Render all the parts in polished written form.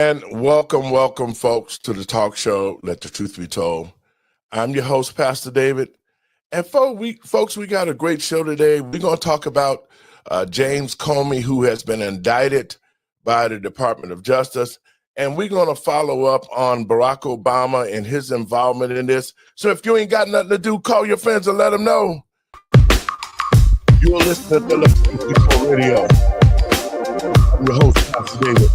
And welcome, folks, to the talk show, Let the Truth Be Told. I'm your host, Pastor David. And folks, we got a great show today. We're going to talk about James Comey, who has been indicted by the Department of Justice. And we're going to follow up on Barack Obama and his involvement in this. So if you ain't got nothing to do, call your friends and let them know. You're listening to Let the Truth Be Told Radio. I'm your host, Pastor David.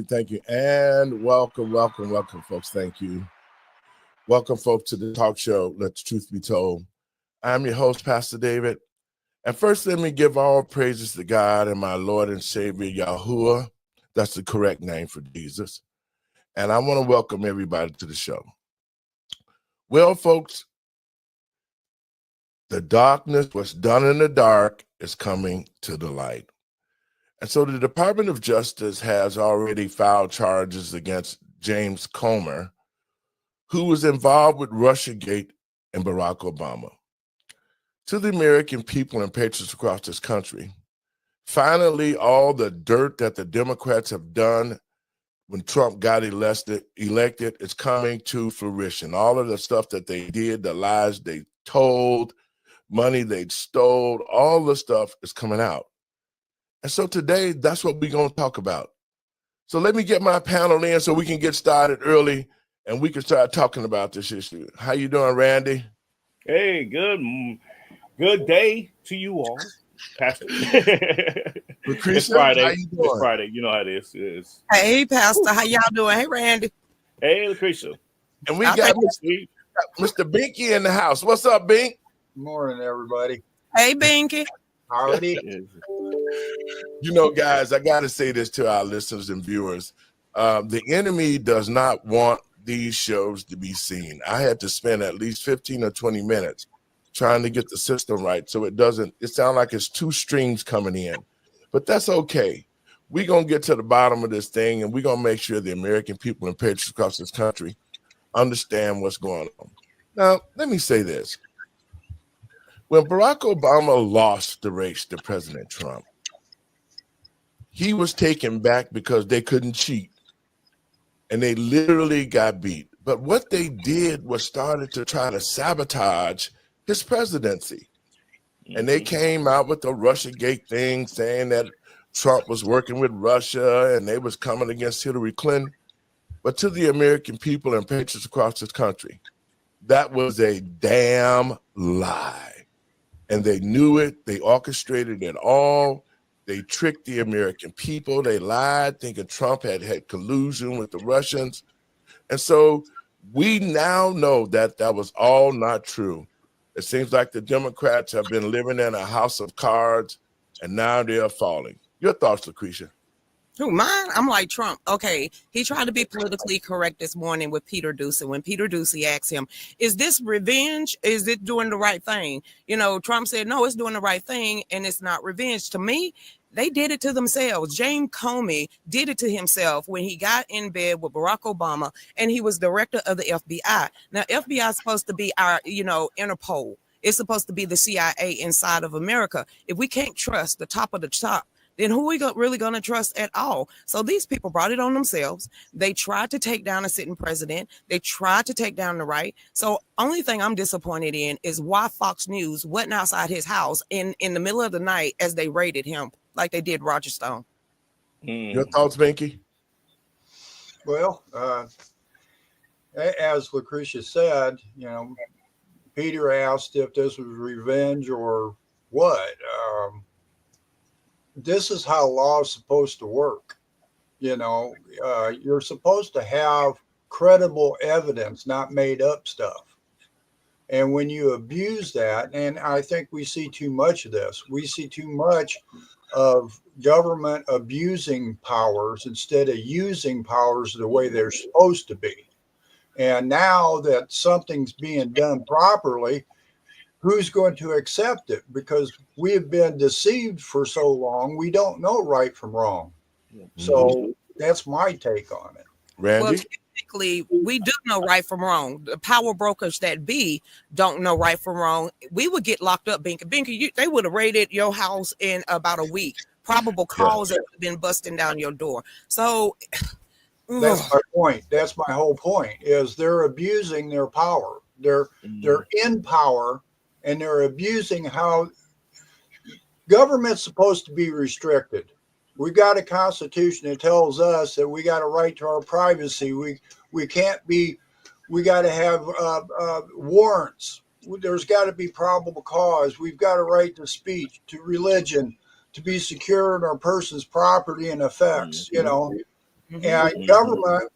Thank you. And welcome, folks. Thank you. Welcome, folks, to the talk show, Let the Truth Be Told. I'm your host, Pastor David. And first, let me give all praises to God and my Lord and Savior, Yahuwah. That's the correct name for Jesus. And I want to welcome everybody to the show. Well, folks, the darkness, what's done in the dark, is coming to the light. And so the Department of Justice has already filed charges against James Comer, who was involved with Russiagate and Barack Obama. To the American people and patriots across this country, finally, all the dirt that the Democrats have done when Trump got elected is coming to fruition. All of the stuff that they did, the lies they told, money they stole, all the stuff is coming out. And so today, that's what we're going to talk about. So let me get my panel in so we can get started early and we can start talking about this issue. How you doing, Randy? Hey, good day to you all, Pastor. Lucretia, it's Friday. How you doing? It's Friday. You know how it is. Hey, Pastor. How y'all doing? Hey, Randy. Hey, Lucretia. And we got Mr. Binky in the house. What's up, Bink? Good morning, everybody. Hey, Binky. Howdy. You know, guys, I got to say this to our listeners and viewers. The enemy does not want these shows to be seen. I had to spend at least 15 or 20 minutes trying to get the system right so it sounds like it's two streams coming in. But that's okay. We're going to get to the bottom of this thing, and we're going to make sure the American people and patriots across this country understand what's going on. Now, let me say this. When Barack Obama lost the race to President Trump, he was taken back because they couldn't cheat, and they literally got beat. But what they did was started to try to sabotage his presidency. And they came out with the Russiagate thing saying that Trump was working with Russia and they was coming against Hillary Clinton. But to the American people and patriots across this country, that was a damn lie. And they knew it. They orchestrated it all. They tricked the American people. They lied, thinking Trump had collusion with the Russians. And so we now know that that was all not true. It seems like the Democrats have been living in a house of cards, and now they're falling. Your thoughts, Lucretia? Who, mine? I'm like Trump. Okay, he tried to be politically correct this morning with Peter Doocy. When Peter Doocy asked him, is this revenge? Is it doing the right thing? You know, Trump said, no, it's doing the right thing, and it's not revenge. To me, they did it to themselves. James Comey did it to himself when he got in bed with Barack Obama, and he was director of the FBI. Now, FBI is supposed to be our, Interpol. It's supposed to be the CIA inside of America. If we can't trust the top of the top then who are we really going to trust at all? So these people brought it on themselves. They tried to take down a sitting president. They tried to take down the right. So only thing I'm disappointed in is why Fox News wasn't outside his house in the middle of the night as they raided him like they did Roger Stone. Your thoughts, Binky? Well, as Lucretia said, Peter asked if this was revenge or what. This is how law is supposed to work. You're supposed to have credible evidence, not made up stuff. And when you abuse that, and I think we see too much of this, we see too much of government abusing powers instead of using powers the way they're supposed to be. And now that something's being done properly, who's going to accept it? Because we have been deceived for so long, we don't know right from wrong. So that's my take on it. Randy? Well, technically, we do know right from wrong. The power brokers that be don't know right from wrong. We would get locked up, Binky. Binky, they would have raided your house in about a week. Probable cause that would have been busting down your door. So that's my point. That's my whole point, is they're abusing their power. They're in power, and they're abusing how government's supposed to be restricted. We've got a constitution that tells us that we got a right to our privacy. We can't be, we got to have warrants. There's got to be probable cause. We've got a right to speech, to religion, to be secure in our person's property and effects, and government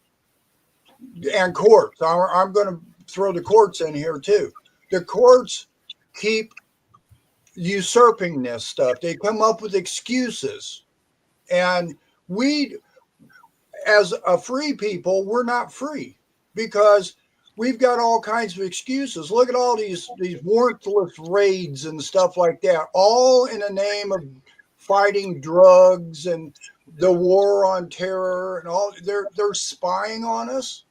and courts. I'm going to throw the courts in here too. The courts keep usurping this stuff. They come up with excuses. And we, as a free people, we're not free because we've got all kinds of excuses. Look at all these warrantless raids and stuff like that, all in the name of fighting drugs and the war on terror and all. They're spying on us.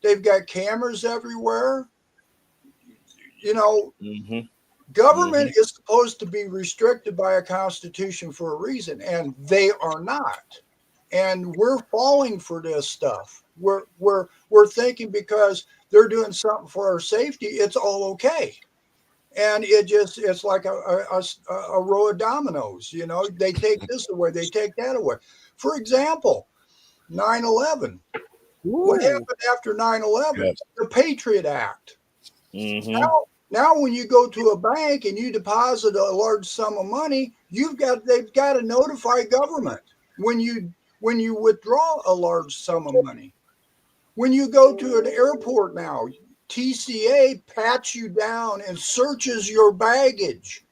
They've got cameras everywhere. Government is supposed to be restricted by a constitution for a reason, and they are not. And we're falling for this stuff. We're thinking because they're doing something for our safety, it's all okay. And it's like a row of dominoes. They take this away, they take that away. For example, 9/11. What happened after 9/11? Yes. The Patriot Act. Now, when you go to a bank and you deposit a large sum of money, they've got to notify government when you withdraw a large sum of money. When you go to an airport now, TCA pats you down and searches your baggage,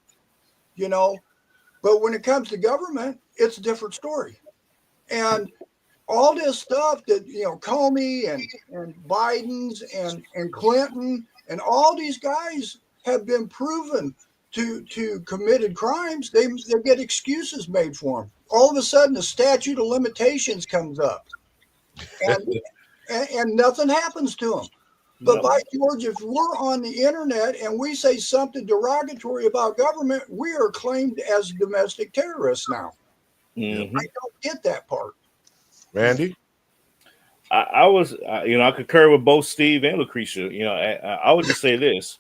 But when it comes to government, it's a different story. And all this stuff that, Comey and Biden's and Clinton and all these guys have been proven to committed crimes. They get excuses made for them. All of a sudden, the statute of limitations comes up, and nothing happens to them. But by George, if we're on the internet and we say something derogatory about government, we are claimed as domestic terrorists now. I don't get that part. Randy? I concur with both Steve and Lucretia. I would just say this: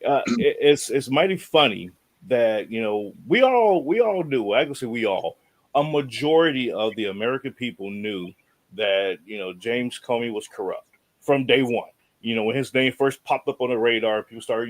it's mighty funny that we all knew. I can say we all, a majority of the American people knew that James Comey was corrupt from day one. When his name first popped up on the radar, people started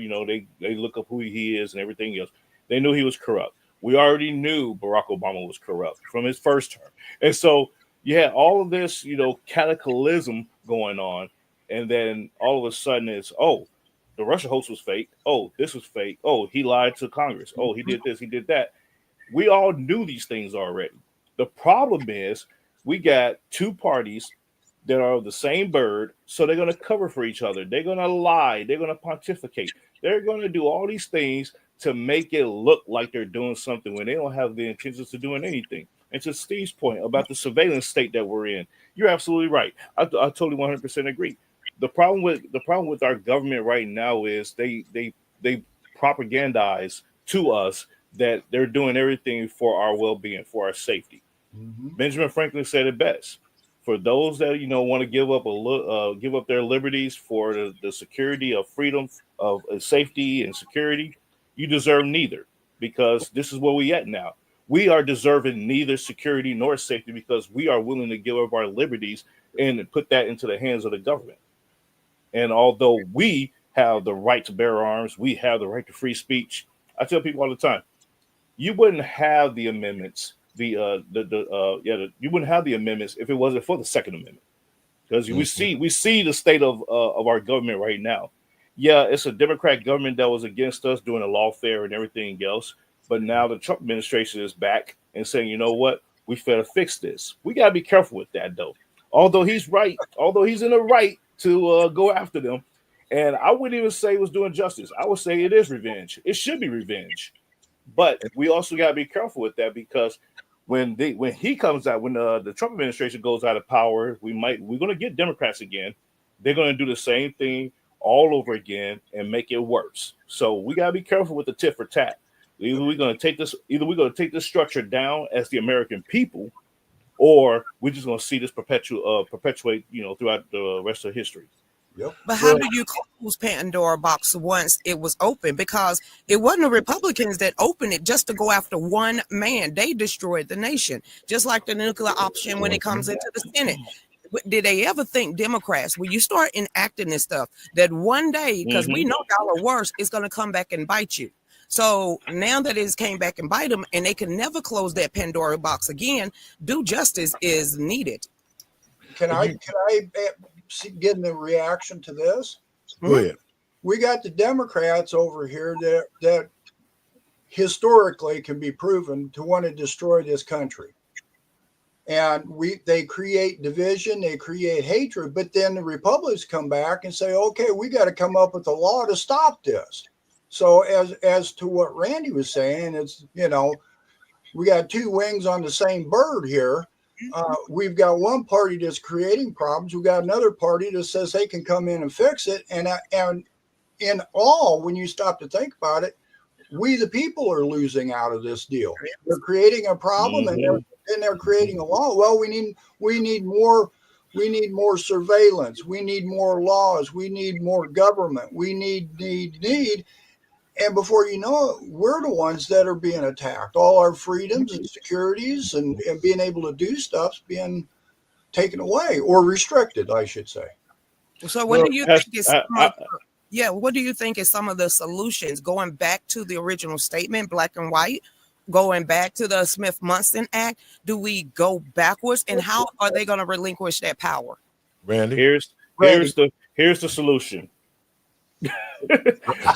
they look up who he is and everything else. They knew he was corrupt. We already knew Barack Obama was corrupt from his first term, and so. You had all of this, cataclysm going on, and then all of a sudden it's, the Russia hoax was fake. Oh, this was fake. Oh, he lied to Congress. Oh, he did this, he did that. We all knew these things already. The problem is we got two parties that are the same bird, so they're going to cover for each other. They're going to lie. They're going to pontificate. They're going to do all these things to make it look like they're doing something when they don't have the intentions of doing anything. And to Steve's point about the surveillance state that we're in, you're absolutely right. I totally 100% agree. The problem with our government right now is they propagandize to us that they're doing everything for our well-being, for our safety. Mhm. Benjamin Franklin said it best: for those that want to give up their liberties for the security of freedom, of safety and security, you deserve neither, because this is where we at now. We are deserving neither security nor safety because we are willing to give up our liberties and put that into the hands of the government. And although we have the right to bear arms, we have the right to free speech. I tell people all the time, you wouldn't have the amendments, you wouldn't have the amendments if it wasn't for the Second Amendment. Because we see the state of our government right now. Yeah, it's a Democrat government that was against us doing the lawfare and everything else, but now the Trump administration is back and saying, you know what, we better fix this. We gotta be careful with that, though. Although he's right, although he's in the right to go after them, and I wouldn't even say it was doing justice. I would say it is revenge. It should be revenge, but we also gotta be careful with that because when he comes out, when the Trump administration goes out of power, we're going to get Democrats again. They're going to do the same thing all over again and make it worse. So we got to be careful with the tit for tat. Either we're going to take this structure down as the American people, or we're just going to see this perpetuate, throughout the rest of history. Yep. But how do you close Pandora box once it was open? Because it wasn't the Republicans that opened it just to go after one man. They destroyed the nation, just like the nuclear option when it comes into the Senate. Did they ever think, Democrats, when you start enacting this stuff, that one day, because we know y'all are worse, it's going to come back and bite you? So now that it's came back and bite them, and they can never close that Pandora box again, due justice is needed. Can I get the reaction to this? Go ahead. We got the Democrats over here that historically can be proven to want to destroy this country. And they create division, they create hatred, but then the Republicans come back and say, okay, we got to come up with a law to stop this. So as to what Randy was saying, it's, we got two wings on the same bird here. We've got one party that's creating problems. We've got another party that says they can come in and fix it. And in all, when you stop to think about it, we the people are losing out of this deal. They're creating a problem and they're creating a law. Well, we need more surveillance. We need more laws. We need more government. We need. And before you know it, we're the ones that are being attacked. All our freedoms and securities and being able to do stuff's being taken away or restricted, I should say. So what do you think is what do you think is some of the solutions, going back to the original statement, black and white, going back to the Smith-Munson Act? Do we go backwards, and how are they going to relinquish that power? Randy? Here's the solution.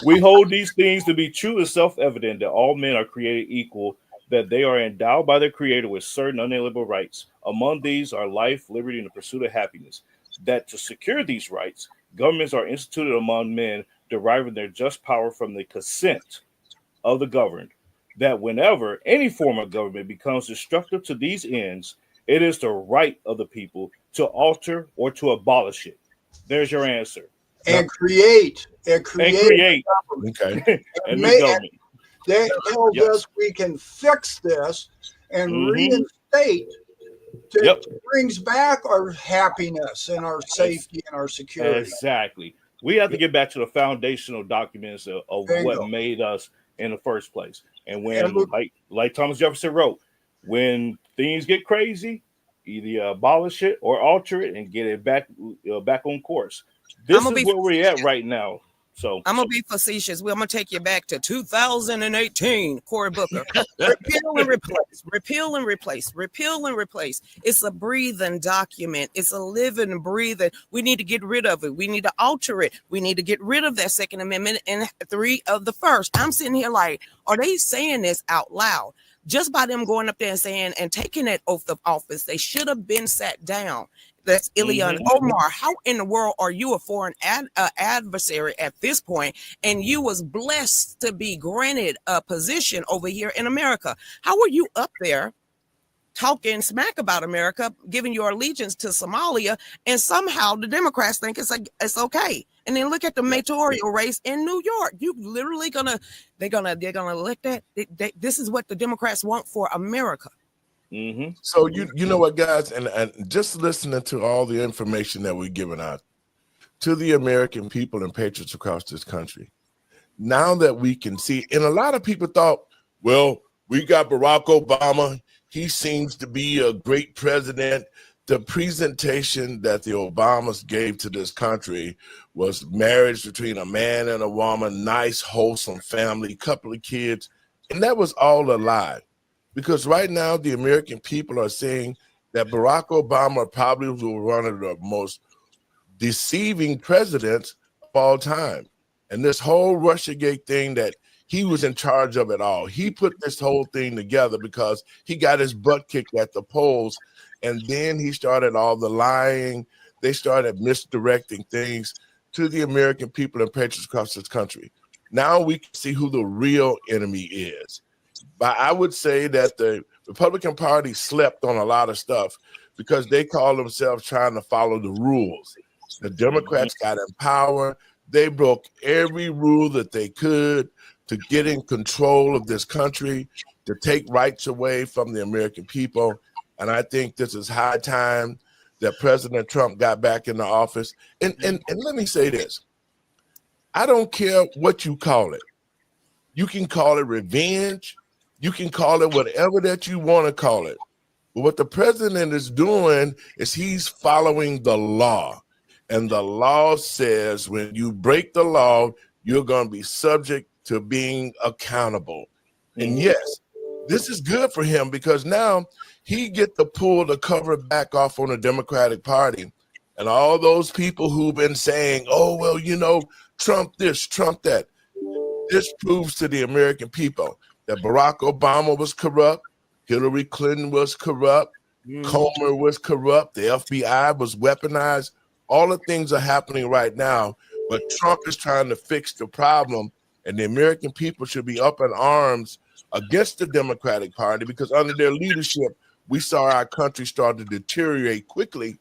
We hold these things to be true and self-evident, that all men are created equal, that they are endowed by their creator with certain unalienable rights. Among these are life, liberty, and the pursuit of happiness. That to secure these rights, governments are instituted among men, deriving their just power from the consent of the governed. That whenever any form of government becomes destructive to these ends, it is the right of the people to alter or to abolish it. There's your answer. And create. Okay. And the government. They told us we can fix this and reinstate. Brings back our happiness and our safety and our security. Exactly. We have to get back to the foundational documents of what made us in the first place. And when, like Thomas Jefferson wrote, when things get crazy, either abolish it or alter it and get it back on course. This is where we're at right now. So I'm gonna be facetious. I'm gonna take you back to 2018, Cory Booker. Repeal and replace, repeal and replace, repeal and replace. It's a breathing document. It's a living, breathing. We need to get rid of it. We need to alter it. We need to get rid of that Second Amendment and 3 of the First. I'm sitting here like, are they saying this out loud? Just by them going up there and saying and taking that oath of office, they should have been sat down. That's Ilhan Omar. How in the world are you a foreign adversary at this point, and you was blessed to be granted a position over here in America? How are you up there talking smack about America, giving your allegiance to Somalia, and somehow the Democrats think it's okay? And then look at the mayoral race in New York. You literally they're gonna elect that. This is what the Democrats want for America. Mm-hmm. So you know what, guys, and just listening to all the information that we're giving out to the American people and patriots across this country, now that we can see, and a lot of people thought, well, we got Barack Obama. He seems to be a great president. The presentation that the Obamas gave to this country was marriage between a man and a woman, nice, wholesome family, couple of kids, and that was all a lie. Because right now, the American people are saying that Barack Obama probably was one of the most deceiving presidents of all time. And this whole Russiagate thing, that he was in charge of it all. He put this whole thing together because he got his butt kicked at the polls. And then he started all the lying. They started misdirecting things to the American people and patriots across this country. Now we can see who the real enemy is. But I would say that the Republican Party slept on a lot of stuff because they call themselves trying to follow the rules. The Democrats got in power. They broke every rule that they could to get in control of this country, to take rights away from the American people. And I think this is high time that President Trump got back in the office. And let me say this. I don't care what you call it. You can call it revenge. You can call it whatever that you want to call it. But what the president is doing is he's following the law. And the law says when you break the law, you're going to be subject to being accountable. And yes, this is good for him because now he get to pull the cover back off on the Democratic Party. And all those people who've been saying, oh, well, you know, Trump this, Trump that. This proves to the American people that Barack Obama was corrupt, Hillary Clinton was corrupt, Comer was corrupt, the FBI was weaponized. All the things are happening right now, but Trump is trying to fix the problem, and the American people should be up in arms against the Democratic Party because under their leadership, we saw our country start to deteriorate quickly.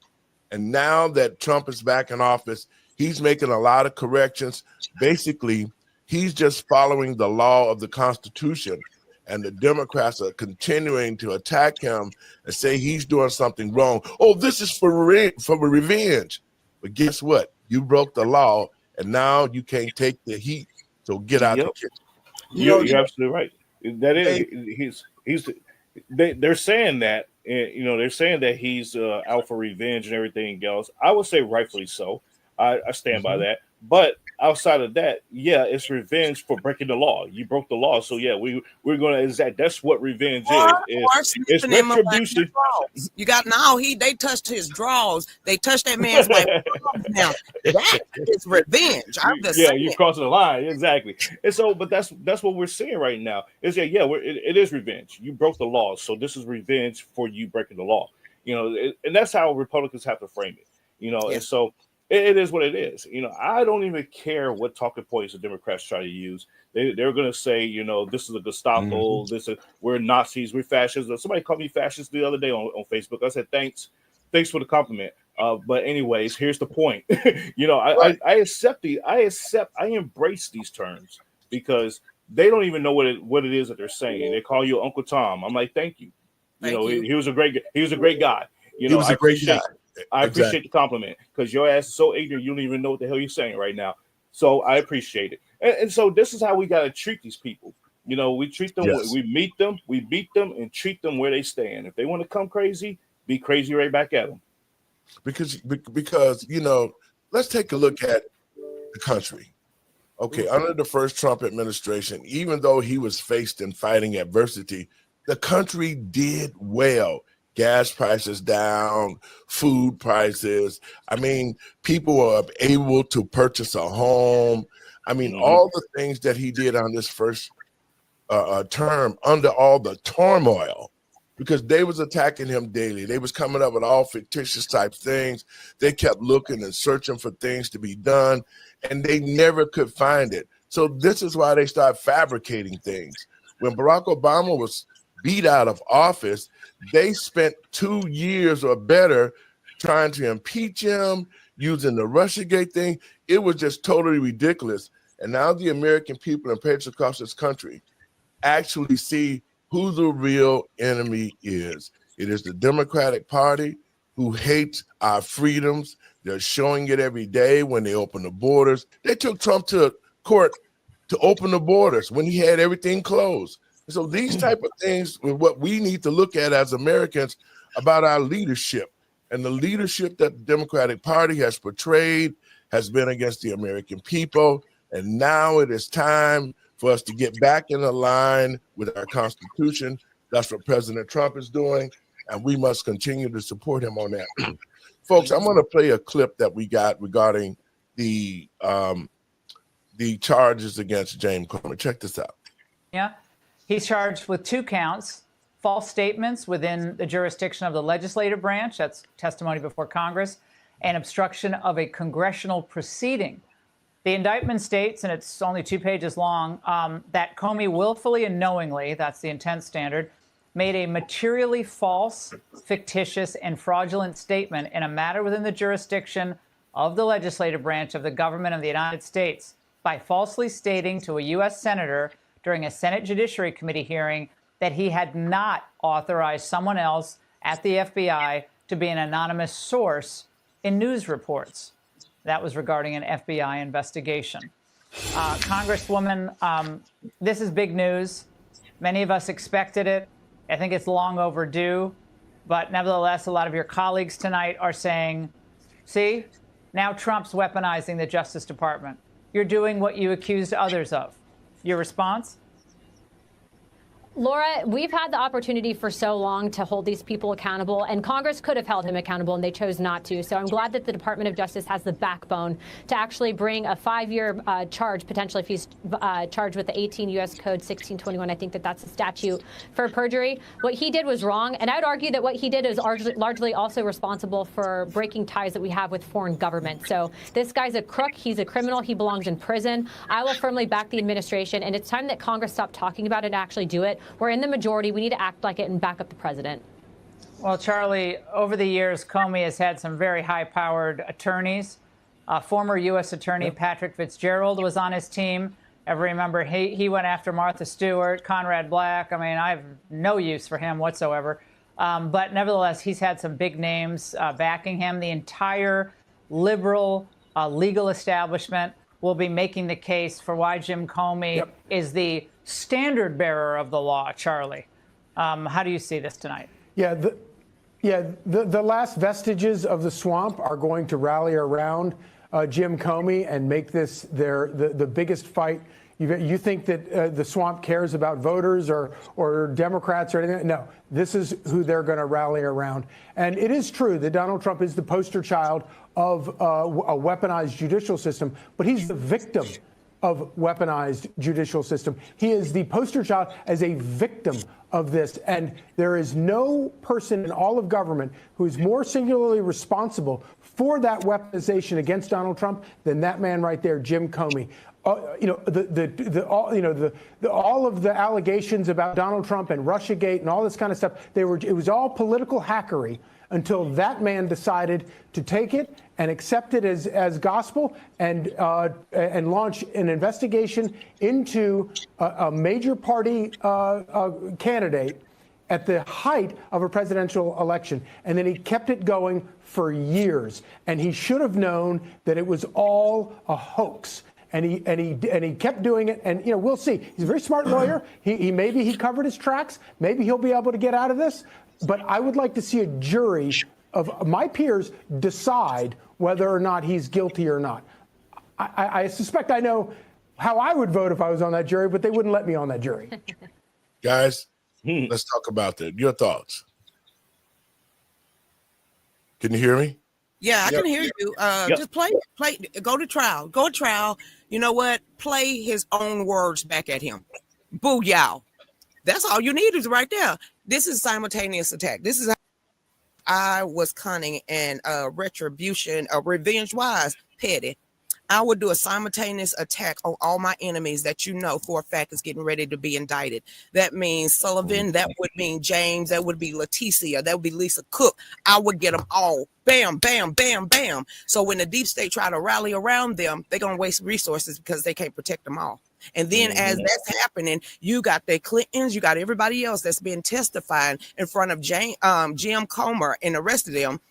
And now that Trump is back in office, he's making a lot of corrections. Basically, he's just following the law of the Constitution, and the Democrats are continuing to attack him and say he's doing something wrong. Oh, this is for revenge. But guess what? You broke the law, and now you can't take the heat. So get out the kitchen. You're absolutely right. That is, they're saying that, they're saying that he's out for revenge and everything else. I would say rightfully so. I stand by that. But outside of that, yeah, it's revenge for breaking the law. You broke the law, so yeah, we're going to. That's what revenge is. It's retribution. You got they touched his drawers. They touched that man's like now. That is revenge. You're crossing the line exactly. And so, but that's what we're seeing right now. Is that it is revenge. You broke the law, so this is revenge for you breaking the law. And that's how Republicans have to frame it. And so. It is what it is. I don't even care what talking points the Democrats try to use. They're going to say, this is a Gestapo, we're Nazis, we're fascists. Somebody called me fascist the other day on Facebook. I said, thanks for the compliment. But anyways, here's the point. I embrace these terms because they don't even know what it is that they're saying. They call you Uncle Tom. I'm like, thank you. He was a great guy. He was a great guy. I appreciate the compliment because your ass is so ignorant, you don't even know what the hell you're saying right now. So I appreciate it. And so this is how we got to treat these people. We treat them, we meet them, we beat them, and treat them where they stand. If they want to come crazy, be crazy right back at them. Because let's take a look at the country. Okay, under the first Trump administration, even though he was faced and fighting adversity, the country did well. Gas prices down, food prices. I mean, people were able to purchase a home. I mean, all the things that he did on this first term under all the turmoil, because they was attacking him daily. They was coming up with all fictitious type things. They kept looking and searching for things to be done, and they never could find it. So this is why they start fabricating things. When Barack Obama was beat out of office, they spent 2 years or better trying to impeach him, using the Russiagate thing. It was just totally ridiculous. And now the American people and patriots across this country actually see who the real enemy is. It is the Democratic Party who hates our freedoms. They're showing it every day when they open the borders. They took Trump to court to open the borders when he had everything closed. So these type of things are what we need to look at as Americans about our leadership. And the leadership that the Democratic Party has portrayed has been against the American people. And now it is time for us to get back in line with our Constitution. That's what President Trump is doing. And we must continue to support him on that. Folks, I'm going to play a clip that we got regarding the charges against James Comey. Check this out. Yeah, he's charged with 2 counts, false statements within the jurisdiction of the legislative branch, that's testimony before Congress, and obstruction of a congressional proceeding. The indictment states, and it's only 2 pages long, that Comey willfully and knowingly, that's the intent standard, made a materially false, fictitious, and fraudulent statement in a matter within the jurisdiction of the legislative branch of the government of the United States by falsely stating to a U.S. senator during a Senate Judiciary Committee hearing that he had not authorized someone else at the FBI to be an anonymous source in news reports. That was regarding an FBI investigation. Congresswoman, this is big news. Many of us expected it. I think it's long overdue. But nevertheless, a lot of your colleagues tonight are saying, see, now Trump's weaponizing the Justice Department. You're doing what you accused others of. Your response? Laura, we've had the opportunity for so long to hold these people accountable, and Congress could have held him accountable, and they chose not to. So I'm glad that the Department of Justice has the backbone to actually bring a 5-year charge, potentially if he's charged with the 18 U.S. Code 1621. I think that that's a statute for perjury. What he did was wrong, and I would argue that what he did is largely also responsible for breaking ties that we have with foreign governments. So this guy's a crook. He's a criminal. He belongs in prison. I will firmly back the administration, and it's time that Congress stop talking about it and actually do it. We're in the majority. We need to act like it and back up the president. Well, Charlie, over the years, Comey has had some very high-powered attorneys. Former U.S. Attorney Patrick Fitzgerald was on his team. I remember he went after Martha Stewart, Conrad Black. I mean, I have no use for him whatsoever. But nevertheless, he's had some big names backing him. The entire liberal legal establishment will be making the case for why Jim Comey is the standard bearer of the law. Charlie, how do you see this tonight? The last vestiges of the swamp are going to rally around Jim Comey and make this the biggest fight. You think that the swamp cares about voters or Democrats or anything? No, this is who they're going to rally around. And it is true that Donald Trump is the poster child of a weaponized judicial system, but he's the victim of weaponized judicial system. He is the poster child as a victim of this. And there is no person in all of government who is more singularly responsible for that weaponization against Donald Trump than that man right there, Jim Comey. All of the allegations about Donald Trump and Russiagate and all this kind of stuff, it was all political hackery until that man decided to take it and accept it as gospel and launch an investigation into a major party candidate at the height of a presidential election. And then he kept it going for years. And he should have known that it was all a hoax. And he kept doing it. And, we'll see. He's a very smart lawyer. Maybe he covered his tracks. Maybe he'll be able to get out of this. But I would like to see a jury of my peers decide whether or not he's guilty or not. I suspect I know how I would vote if I was on that jury, but they wouldn't let me on that jury. Guys, let's talk about that. Your thoughts. Can you hear me? Yeah, I can hear you. Just play, go to trial. You know what? Play his own words back at him. Booyah. That's all you need is right there. This is simultaneous attack. This is how I was cunning and retribution, revenge wise, petty. I would do a simultaneous attack on all my enemies that you know for a fact is getting ready to be indicted. That means Sullivan, that would mean James, that would be Leticia, that would be Lisa Cook. I would get them all. Bam, bam, bam, bam. So when the deep state try to rally around them, they're going to waste resources because they can't protect them all. And then as that's happening, you got the Clintons, you got everybody else that's been testifying in front of Jim Comer and the rest of them.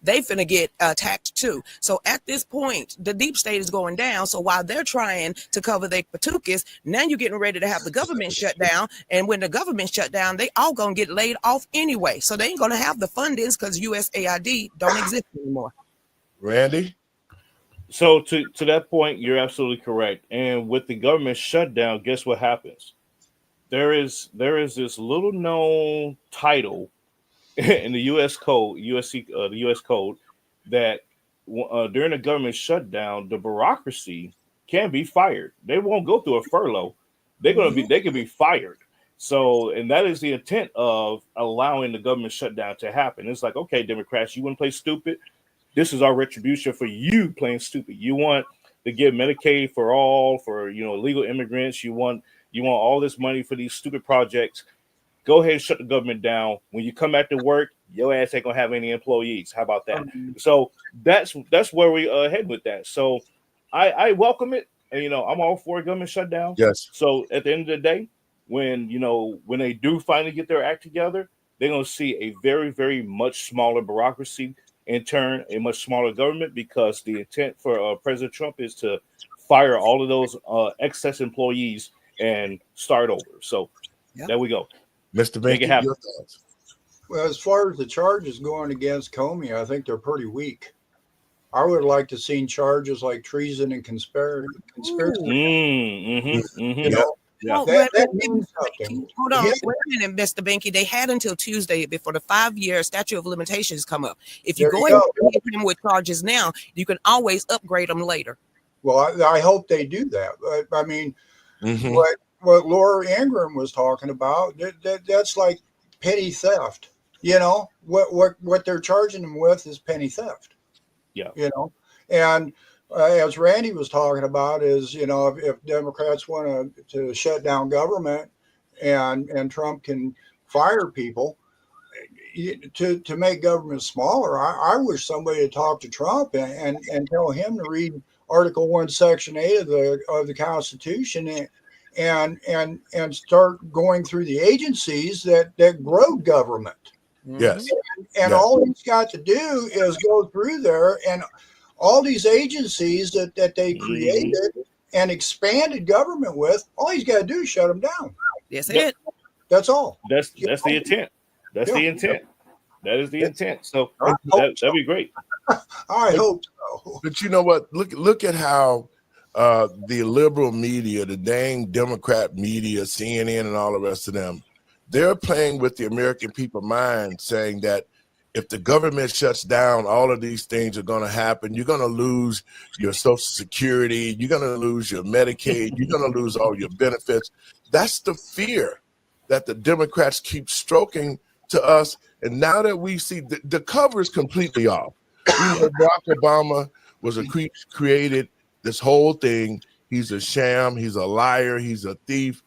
They finna get attacked too. So at this point, the deep state is going down. So while they're trying to cover their patookas, now you're getting ready to have the government shut down. And when the government shut down, they all gonna get laid off anyway. So they ain't gonna have the fundings because USAID don't exist anymore. Randy? So to that point, you're absolutely correct. And with the government shutdown, guess what happens? There is this little known title in the U.S. code, the U.S. code, that during the government shutdown, the bureaucracy can be fired. They won't go through a furlough. They can be fired. So, and that is the intent of allowing the government shutdown to happen. It's like, okay, Democrats, you want to play stupid? This is our retribution for you playing stupid. You want to give Medicaid for all, for illegal immigrants. You want all this money for these stupid projects. Go ahead and shut the government down. When you come back to work, your ass ain't gonna have any employees. How about that? So that's where we head with that. So I welcome it, and I'm all for a government shutdown. Yes. So at the end of the day, when they do finally get their act together, they're gonna see a very, very much smaller bureaucracy, in turn a much smaller government, because the intent for President Trump is to fire all of those excess employees and start over. So there we go. Mr. Binky, your thoughts? Well, as far as the charges going against Comey, I think they're pretty weak. I would like to see charges like treason and conspiracy. That means something. Hold on, wait a minute, Mr. Binky. They had until Tuesday before the 5-year statute of limitations come up. If you go ahead and hit him with charges now, you can always upgrade them later. Well, I hope they do that. But I mean, what Laura Ingraham was talking about, that's like petty theft. What they're charging them with is petty theft. Yeah. And as Randy was talking about is, if Democrats want to shut down government and Trump can fire people to make government smaller, I wish somebody would talk to Trump and tell him to read Article 1, Section 8 of the Constitution and start going through the agencies that grow government. Yes. And all he's got to do is go through there, and all these agencies that they created and expanded government with, all he's got to do is shut them down. That's it. That's all. That's the intent. That's the intent. That is the intent. So that'd be great. I hope so. But you know what? Look at how the liberal media, the dang Democrat media, CNN and all the rest of them, they're playing with the American people mind, saying that if the government shuts down, all of these things are going to happen. You're going to lose your Social Security. You're going to lose your Medicaid. You're going to lose all your benefits. That's the fear that the Democrats keep stroking to us. And now that we see the cover is completely off. Barack Obama was created this whole thing. He's a sham. He's a liar. He's a thief.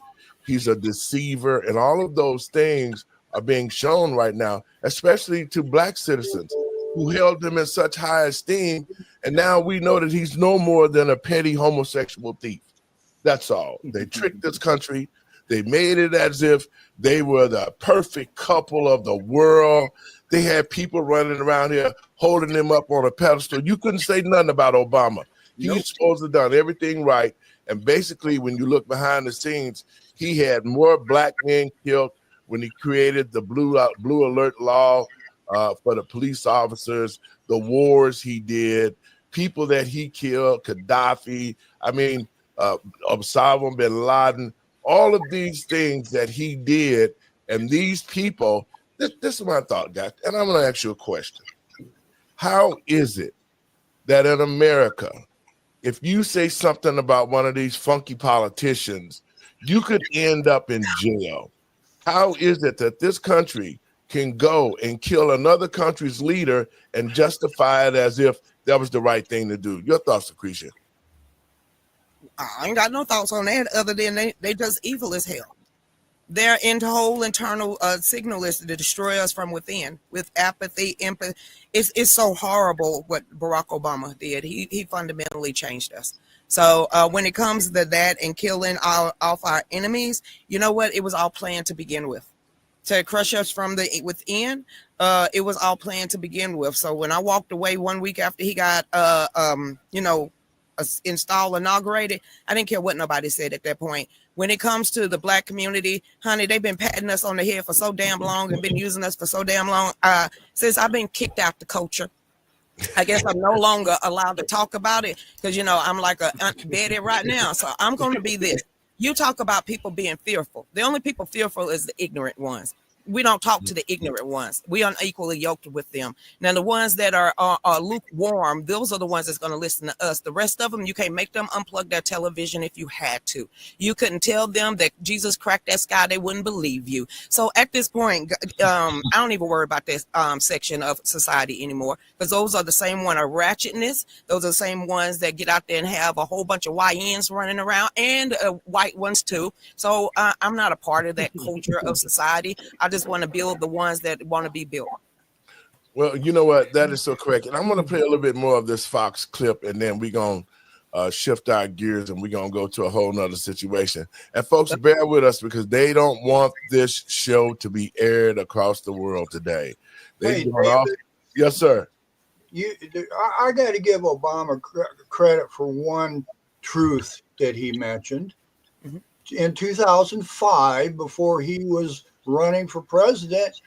He's a deceiver. And all of those things are being shown right now, especially to Black citizens who held him in such high esteem. And now we know that he's no more than a petty homosexual thief. That's all. They tricked this country. They made it as if they were the perfect couple of the world. They had people running around here holding him up on a pedestal. You couldn't say nothing about Obama. He's supposed to have done everything right. And basically, when you look behind the scenes, he had more Black men killed when he created the blue alert law for the police officers, the wars he did, people that he killed, Gaddafi, Osama bin Laden, all of these things that he did. And these people, this is my thought, guys, and I'm going to ask you a question. How is it that in America, if you say something about one of these funky politicians, you could end up in jail? How is it that this country can go and kill another country's leader and justify it as if that was the right thing to do? Your thoughts, Lucretia? I ain't got no thoughts on that other than they just evil as hell. Their whole internal signal is to destroy us from within with apathy, empathy. It's so horrible what Barack Obama did. He fundamentally changed us. So when it comes to that and killing off our enemies, you know what? It was all planned to begin with. To crush us from the within, it was all planned to begin with. So when I walked away 1 week after he got, inaugurated, I didn't care what nobody said at that point. When it comes to the Black community, honey, they've been patting us on the head for so damn long and been using us for so damn long. Since I've been kicked out the culture, I guess I'm no longer allowed to talk about it because, I'm like a Aunt Betty right now. So I'm going to be this. You talk about people being fearful. The only people fearful is the ignorant ones. We don't talk to the ignorant ones. We are unequally yoked with them. Now, the ones that are lukewarm, those are the ones that's going to listen to us. The rest of them, you can't make them unplug their television if you had to. You couldn't tell them that Jesus cracked that sky. They wouldn't believe you. So at this point, I don't even worry about this section of society anymore because those are the same one of ratchetness. Those are the same ones that get out there and have a whole bunch of YNs running around and white ones too. So I'm not a part of that culture of society. I just want to build the ones that want to be built. Well, you know what? That is so correct. And I'm going to play a little bit more of this Fox clip, and then we're going to shift our gears and we're going to go to a whole nother situation. And folks, bear with us because they don't want this show to be aired across the world today. Hey, David, yes, sir. I got to give Obama credit for one truth that he mentioned. Mm-hmm. In 2005, before he was running for president,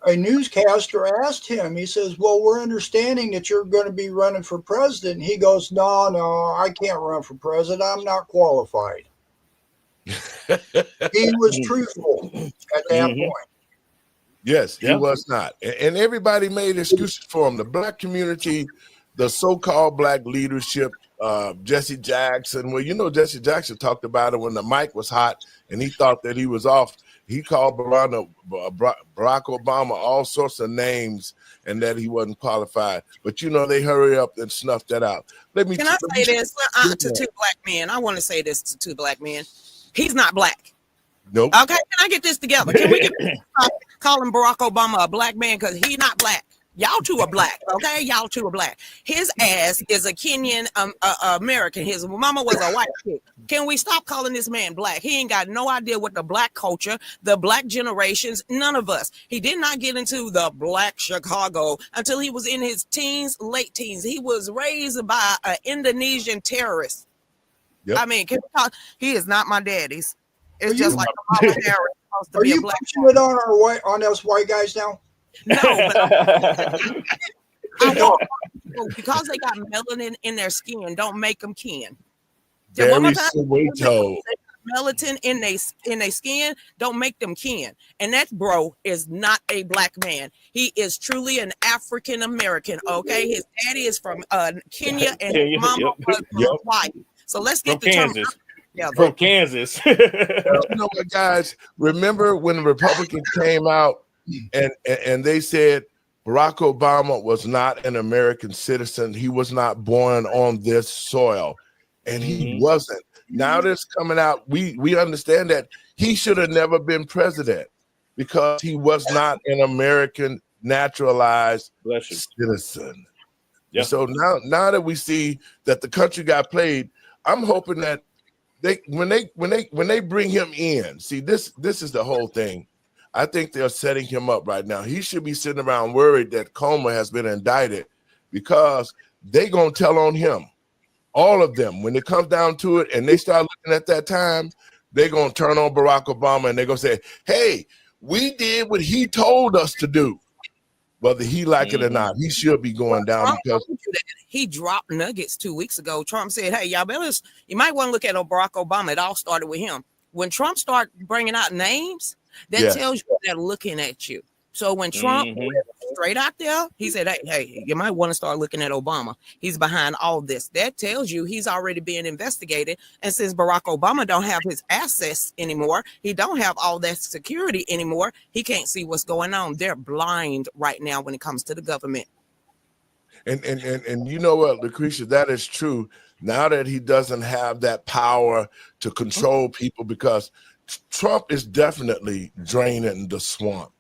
a newscaster asked him, he says, well, we're understanding that you're going to be running for president. And he goes, no, I can't run for president. I'm not qualified. He was truthful at that point. Yes, he was not. And everybody made excuses for him. The Black community, the so-called Black leadership, Jesse Jackson. Well, Jesse Jackson talked about it when the mic was hot and he thought that he was off. He called Barack Obama all sorts of names and that he wasn't qualified. But, they hurry up and snuff that out. Can I say this to two Black men? I want to say this to two Black men. He's not Black. Nope. Okay, can I get this together? Can we call him Barack Obama a Black man because he's not Black? Y'all two are Black, okay? Y'all two are Black. His ass is a Kenyan American. His mama was a white chick. Can we stop calling this man Black? He ain't got no idea what the Black culture, the Black generations, none of us. He did not get into the Black Chicago until he was in his teens, late teens. He was raised by an Indonesian terrorist. Yep. I mean, he is not my daddy's. It's just like Kamala Harris supposed to be a Black. Are you putting it on us white guys now? No, but I want because they got melanin in their skin, don't make them kin. Melanin in their skin, don't make them kin. And that bro is not a Black man. He is truly an African American. Okay, his daddy is from Kenya and his mama was white. So let's get the term. From Kansas. You know what, guys? Remember when the Republicans came out and they said Barack Obama was not an American citizen. He was not born on this soil, and he wasn't. Now that's coming out. We understand that he should have never been president because he was not an American naturalized citizen. Yep. So now that we see that the country got played, I'm hoping that when they bring him in, see this is the whole thing. I think they're setting him up right now. He should be sitting around worried that Comer has been indicted because they're going to tell on him. All of them, when it comes down to it and they start looking at that time, they're going to turn on Barack Obama and they're going to say, hey, we did what he told us to do. Whether he like it or not, he should be going down because he dropped nuggets 2 weeks ago. Trump said, hey, you might want to look at Barack Obama. It all started with him. When Trump started bringing out names, that tells you they're looking at you. So when Trump went straight out there, he said, hey, you might want to start looking at Obama. He's behind all this. That tells you he's already being investigated. And since Barack Obama don't have his assets anymore, he don't have all that security anymore, he can't see what's going on. They're blind right now when it comes to the government. And you know what, Lucretia, that is true. now that he doesn't have that power to control people, because Trump is definitely draining the swamp.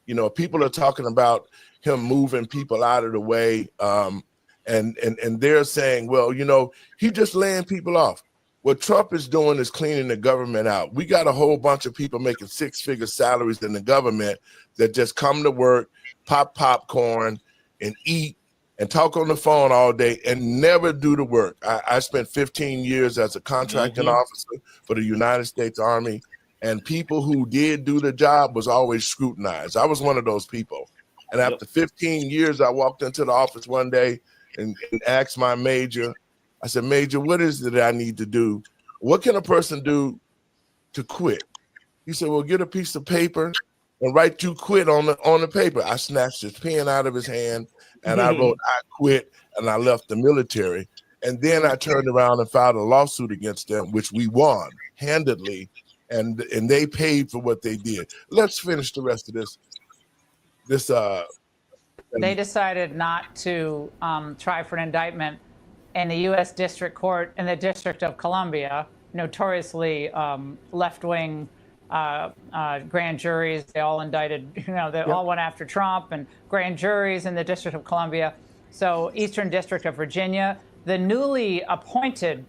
You know, people are talking about him moving people out of the way, and they're saying, well, you know, he just laying people off. What Trump is doing is cleaning the government out. We got a whole bunch of people making six-figure salaries in the government that just come to work, pop popcorn, and eat and talk on the phone all day and never do the work. I spent 15 years as a contracting officer for the United States Army, and people who did do the job was always scrutinized. I was one of those people. And after 15 years, I walked into the office one day and asked my major, I said, Major, what is it that I need to do? What can a person do to quit? He said, well, get a piece of paper and write "you quit" on the paper. I snatched his pen out of his hand and I wrote "I quit," and I left the military. And then I turned around and filed a lawsuit against them, which we won handedly, and they paid for what they did. Let's finish the rest of this. They decided not to try for an indictment in the U.S. District Court in the District of Columbia, notoriously left-wing grand juries. They all indicted, you know, they all went after Trump, and grand juries in the District of Columbia. So Eastern District of Virginia, the newly appointed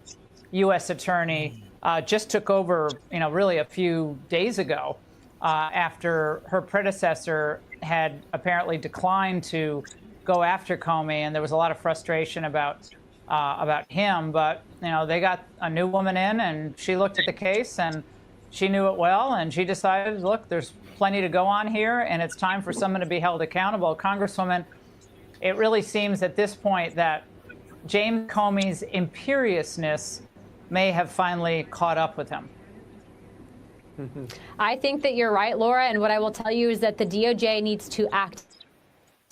U.S. attorney just took over, you know, really a few days ago after her predecessor had apparently declined to go after Comey, and there was a lot of frustration about him. But, you know, they got a new woman in, and she looked at the case, and she knew it well, and she decided, look, there's plenty to go on here, and it's time for someone to be held accountable. Congresswoman, it really seems at this point that James Comey's imperiousness may have finally caught up with him. I think that you're right, Laura. And what I will tell you is that the DOJ needs to act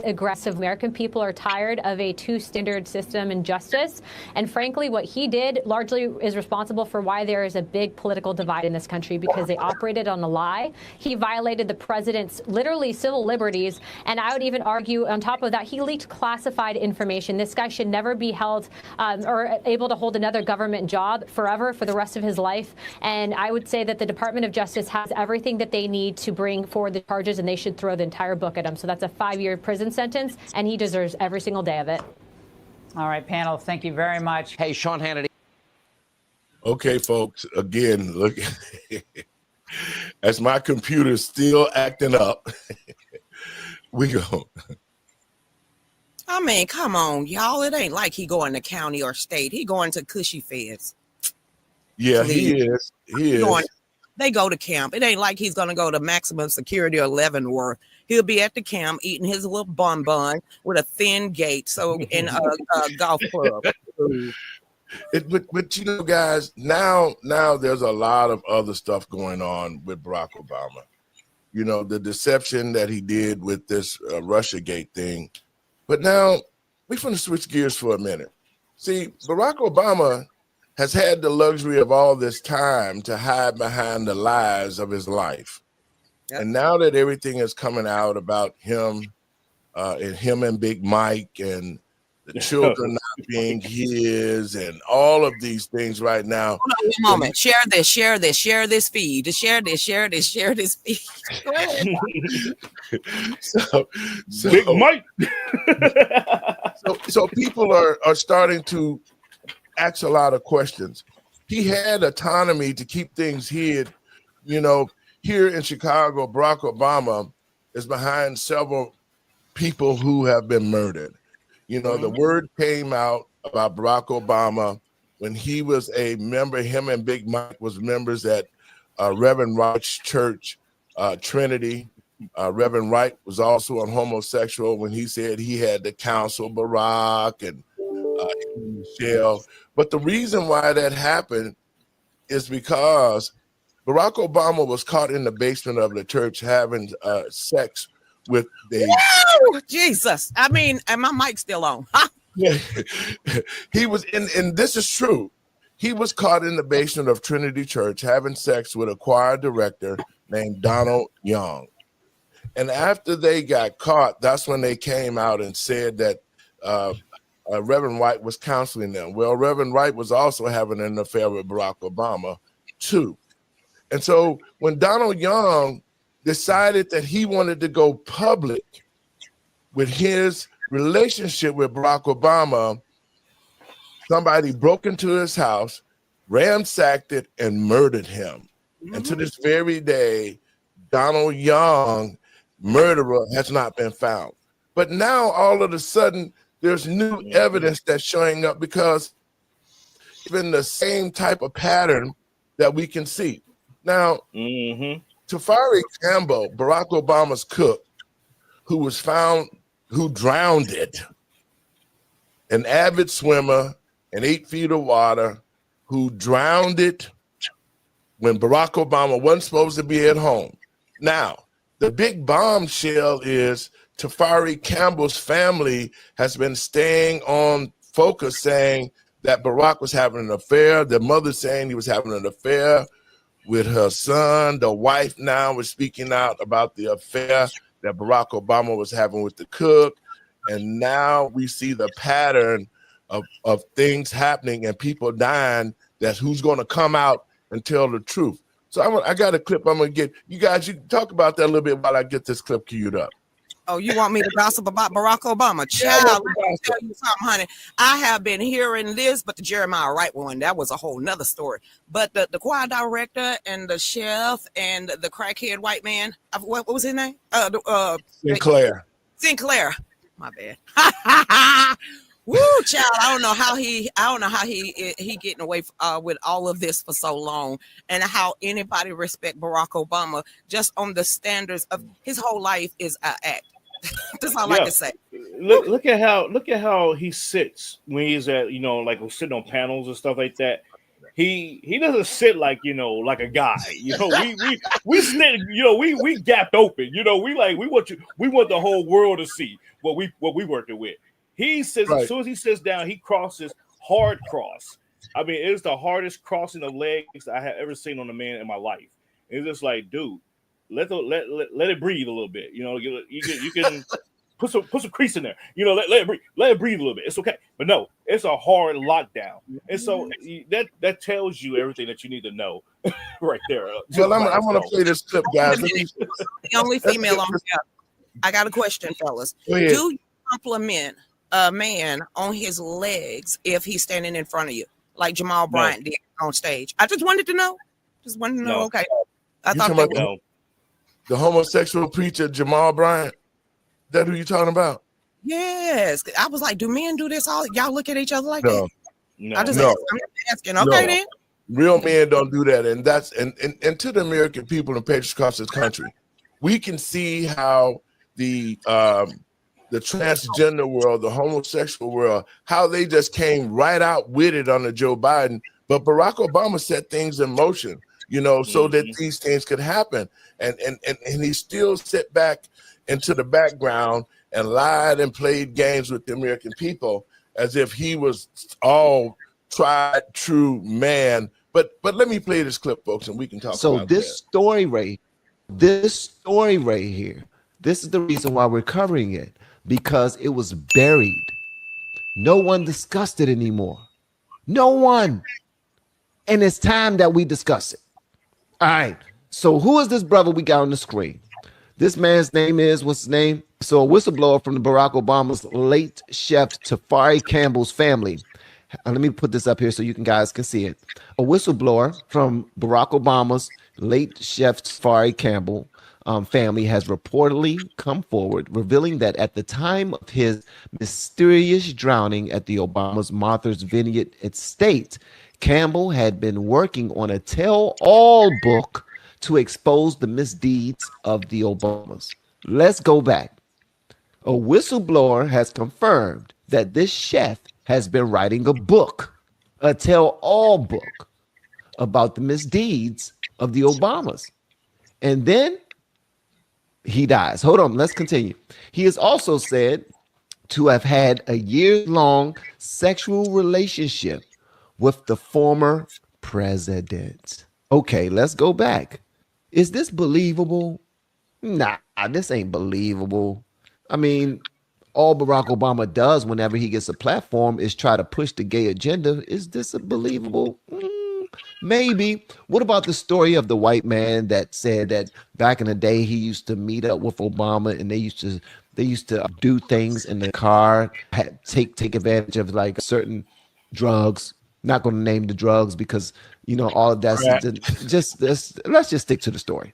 aggressive. American people are tired of a two-standard system in justice. And frankly, what he did largely is responsible for why there is a big political divide in this country, because they operated on a lie. He violated the president's literally civil liberties. And I would even argue on top of that, he leaked classified information. This guy should never be held or able to hold another government job forever for the rest of his life. And I would say that the Department of Justice has everything that they need to bring forward the charges, and they should throw the entire book at him. So that's a 5-year prison sentence, and he deserves every single day of it. All right, panel, thank you very much. Hey, Sean Hannity. Okay, folks, again, look, as my computer's still acting up, we go. I mean, come on, y'all. It ain't like he going to county or state. He going to cushy feds. Yeah, he is. He is. They go to camp. It ain't like he's going to go to maximum security or Leavenworth. He'll be at the camp eating his little bonbon with a thin gate. So in a golf club. But you know, guys, now there's a lot of other stuff going on with Barack Obama. You know, the deception that he did with this Russiagate thing. But now we're going to switch gears for a minute. See, Barack Obama has had the luxury of all this time to hide behind the lies of his life. Yep. And now that everything is coming out about him and Big Mike and the children not being his and all of these things right now. Hold on one moment. Share this feed. Share this feed. Go ahead. so Big Mike. so people are starting to ask a lot of questions. He had autonomy to keep things hid. You know, here in Chicago, Barack Obama is behind several people who have been murdered. You know, the word came out about Barack Obama when he was a member, him and Big Mike was members at Reverend Wright's church, Trinity. Reverend Wright was also a homosexual when he said he had to counsel Barack and Michelle. But the reason why that happened is because Barack Obama was caught in the basement of the church having sex with the. Woo! Jesus. I mean, and my mic's still on. Yeah. He was in, and this is true. He was caught in the basement of Trinity Church having sex with a choir director named Donald Young. And after they got caught, that's when they came out and said that Reverend White was counseling them. Well, Reverend White was also having an affair with Barack Obama, too. And so when Donald Young decided that he wanted to go public with his relationship with Barack Obama, somebody broke into his house, ransacked it, and murdered him. And to this very day, Donald Young, murderer, has not been found. But now all of a sudden, there's new evidence that's showing up, because even the same type of pattern that we can see. Now, Tafari Campbell, Barack Obama's cook, who was found, who drowned it, an avid swimmer in 8 feet of water, who drowned it when Barack Obama wasn't supposed to be at home. Now, the big bombshell is Tafari Campbell's family has been staying on focus, saying that Barack was having an affair. The mother saying he was having an affair with her son. The wife now was speaking out about the affair that Barack Obama was having with the cook. And now we see the pattern of things happening and people dying. That's who's going to come out and tell the truth. So I got a clip I'm going to get. You guys, you can talk about that a little bit while I get this clip queued up. Oh, you want me to gossip about Barack Obama? Child, let me tell you something, honey. I have been hearing this, but the Jeremiah Wright one, that was a whole nother story. But the choir director and the chef and the crackhead white man, what was his name? Sinclair. Sinclair. My bad. Woo, child! I don't know how he getting away with all of this for so long, and how anybody respect Barack Obama just on the standards of his whole life is an act. That's all I can say. Look at how he sits when he's at, like sitting on panels and stuff like that. He doesn't sit like like a guy. We sit, we gapped open. We want the whole world to see what we working with. He says as soon as he sits down, he crosses hard cross. I mean, it's the hardest crossing of legs I have ever seen on a man in my life. It's just like, dude, let it breathe a little bit. You can put some crease in there. Let it breathe a little bit. It's okay. But no, it's a hard lockdown, and so that tells you everything that you need to know right there. Well, I want to play this clip, guys. The only female on here. I got a question, fellas. Do you compliment a man on his legs if he's standing in front of you, like Jamal Bryant did on stage? I just wanted to know. No. Okay. I thought that was the homosexual preacher Jamal Bryant. That who you talking about? Yes. I was like, do men do this all? Y'all look at each other like that? No. I'm asking. Okay, then. Real men don't do that, and that's and to the American people and patriots across this country, we can see how the transgender world, the homosexual world, how they just came right out with it under Joe Biden. But Barack Obama set things in motion, so that these things could happen. And he still sat back into the background and lied and played games with the American people as if he was all tried, true man. But let me play this clip, folks, and we can talk about So this story right here, this is the reason why we're covering it. Because it was buried. No one discussed it anymore. No one. And it's time that we discuss it. All right. So who is this brother we got on the screen? This man's name is, what's his name? So a whistleblower from the Barack Obama's late chef Tafari Campbell's family. Let me put this up here so you guys can see it. A whistleblower from Barack Obama's late chef Tafari Campbell family has reportedly come forward, revealing that at the time of his mysterious drowning at the Obama's Martha's Vineyard estate, Campbell had been working on a tell-all book to expose the misdeeds of the Obamas. Let's go back. A whistleblower has confirmed that this chef has been writing a book, a tell-all book, about the misdeeds of the Obamas. And then he dies. Hold on, let's continue. He is also said to have had a year-long sexual relationship with the former president. Okay, let's go back. Is this believable? Nah, this ain't believable. I mean, all Barack Obama does whenever he gets a platform is try to push the gay agenda. Is this a believable? Maybe. What about the story of the white man that said that back in the day he used to meet up with Obama and they used to do things in the car, take advantage of like certain drugs. Not going to name the drugs because all of that's let's just stick to the story.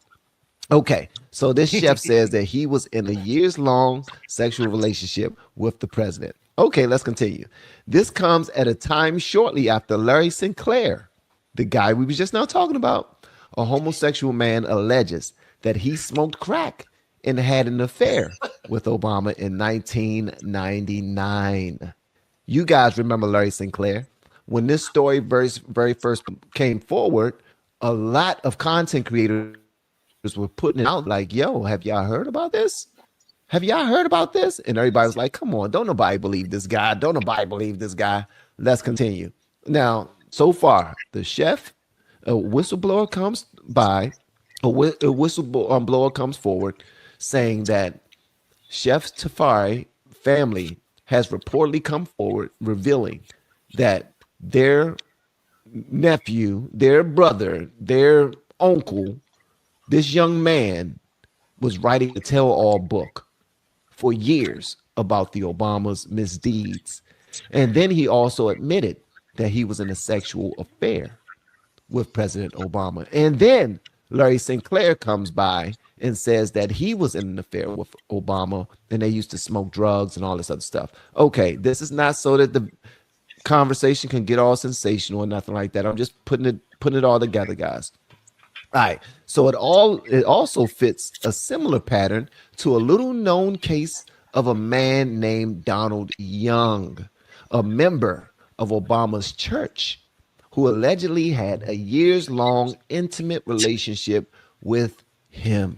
Okay, so this chef says that he was in a years-long sexual relationship with the president. Okay, let's continue. This comes at a time shortly after Larry Sinclair, the guy we were just now talking about, a homosexual man, alleges that he smoked crack and had an affair with Obama in 1999. You guys remember Larry Sinclair? When this story very first came forward, a lot of content creators were putting it out like, yo, have y'all heard about this? Have y'all heard about this? And everybody was like, come on, don't nobody believe this guy. Don't nobody believe this guy. Let's continue. Now, so far, the chef, a whistleblower comes forward saying that Chef Tafari family has reportedly come forward revealing that their nephew, their brother, their uncle, this young man was writing a tell-all book for years about the Obama's misdeeds. And then he also admitted that he was in a sexual affair with President Obama. And then Larry Sinclair comes by and says that he was in an affair with Obama and they used to smoke drugs and all this other stuff. Okay, this is not so that the conversation can get all sensational or nothing like that. I'm just putting it all together, guys. All right. So it also fits a similar pattern to a little known case of a man named Donald Young, a member of Obama's church, who allegedly had a years-long intimate relationship with him.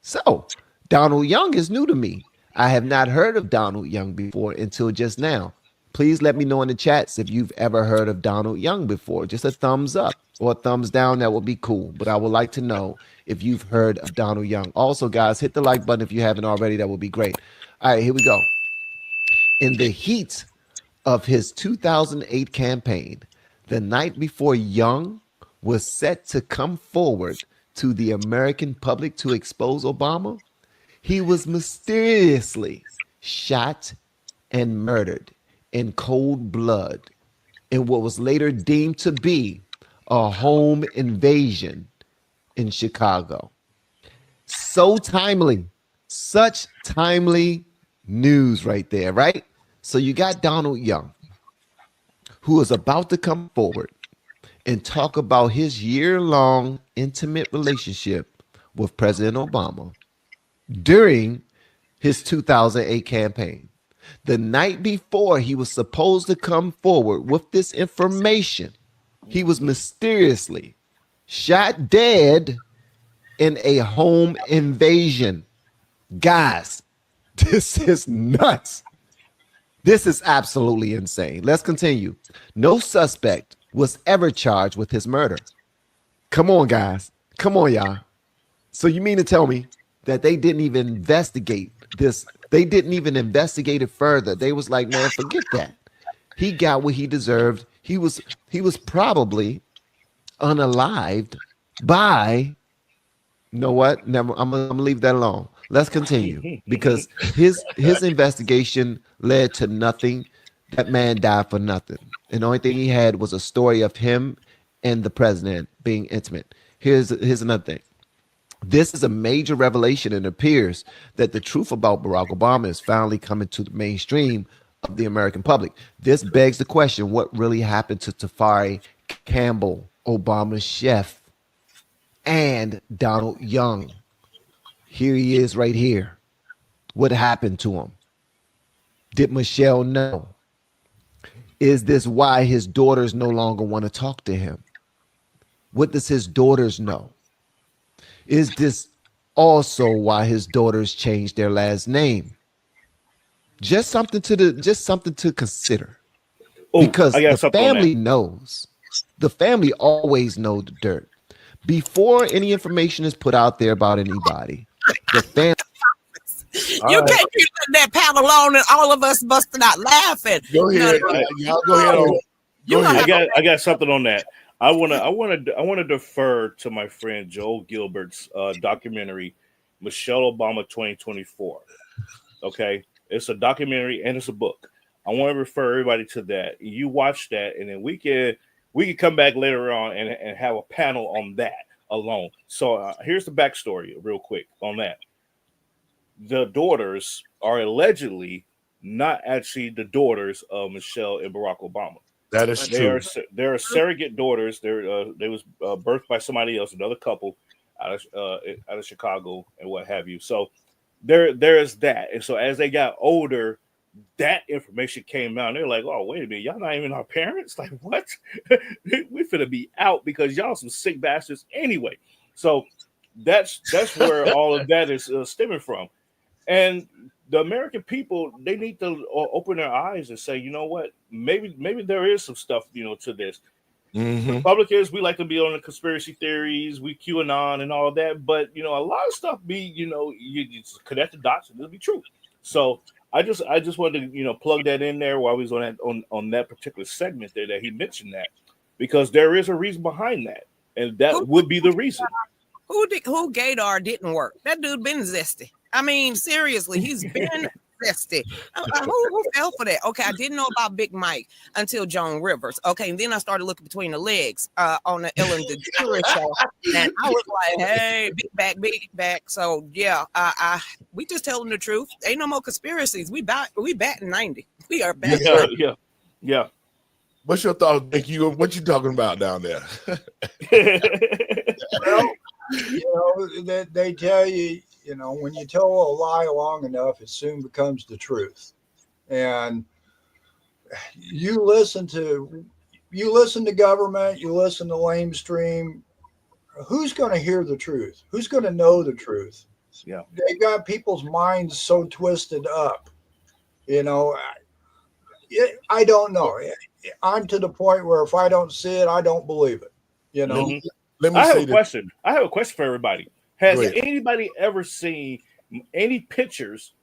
So Donald Young is new to me. I have not heard of Donald Young before until just now. Please let me know in the chats if you've ever heard of Donald Young before. Just a thumbs up or a thumbs down, that would be cool. But I would like to know if you've heard of Donald Young. Also, guys, hit the like button if you haven't already. That would be great. All right, here we go. In the heat of his 2008 campaign, the night before Young was set to come forward to the American public to expose Obama, he was mysteriously shot and murdered in cold blood in what was later deemed to be a home invasion in Chicago. So timely, such timely news right there, right? So you got Donald Young, who is about to come forward and talk about his year-long intimate relationship with President Obama during his 2008 campaign. The night before he was supposed to come forward with this information, he was mysteriously shot dead in a home invasion. Guys, this is nuts. This is absolutely insane. Let's continue. No suspect was ever charged with his murder. Come on, guys. Come on, y'all. So you mean to tell me that they didn't even investigate this? They didn't even investigate it further. They was like, man, forget that. He got what he deserved. He was probably unalived by, you know what? Never. I'm gonna leave that alone. Let's continue because his investigation led to nothing. That man died for nothing. And the only thing he had was a story of him and the president being intimate. Here's another thing. This is a major revelation, and it appears that the truth about Barack Obama is finally coming to the mainstream of the American public. This begs the question, what really happened to Tafari Campbell, Obama's chef, and Donald Young? Here he is right here. What happened to him? Did Michelle know? Is this why his daughters no longer want to talk to him? What does his daughters know? Is this also why his daughters changed their last name? Just something to consider. Because the family knows. The family always know the dirt. Before any information is put out there about anybody, the family. You can't keep that panel on and all of us busted out laughing. Go ahead. Y'all go ahead. Go ahead. I got something on that. I wanna defer to my friend Joel Gilbert's documentary, Michelle Obama 2024. Okay, it's a documentary and it's a book. I want to refer everybody to that. You watch that, and then we can come back later on and have a panel on that alone. So here's the backstory real quick on that. The daughters are allegedly not actually the daughters of Michelle and Barack Obama. That is true. They're surrogate daughters. They was birthed by somebody else, another couple out of Chicago and what have you. So there is that. And so as they got older, that information came out. And they're like, "Oh, wait a minute, y'all not even our parents? Like what? We finna be out because y'all some sick bastards anyway." So that's where all of that is stemming from. And the American people, they need to open their eyes and say, you know what, maybe there is some stuff, to this. Mm-hmm. Republicans, we like to be on the conspiracy theories, we QAnon and all of that, but a lot of stuff you just connect the dots and it'll be true. So I just wanted to plug that in there while we was on that particular segment there that he mentioned that, because there is a reason behind that, and that would be the reason. Who Gaydar didn't work? That dude been zesty. I mean, seriously, he's been zesty. Who fell for that? Okay, I didn't know about Big Mike until Joan Rivers. Okay, and then I started looking between the legs on the Ellen DeGeneres show, and I was like, "Hey, big back." So yeah, we just telling the truth. Ain't no more conspiracies. We batting 90. We are back. Yeah. What's your thoughts? What you talking about down there? Well, they tell you. When you tell a lie long enough, it soon becomes the truth. And you listen to government, you listen to lamestream. Who's going to hear the truth? Who's going to know the truth? Yeah, they got people's minds so twisted up. I don't know. I'm to the point where if I don't see it, I don't believe it. Mm-hmm. Let me I have say a this. question. I have a question for everybody. Has anybody ever seen any pictures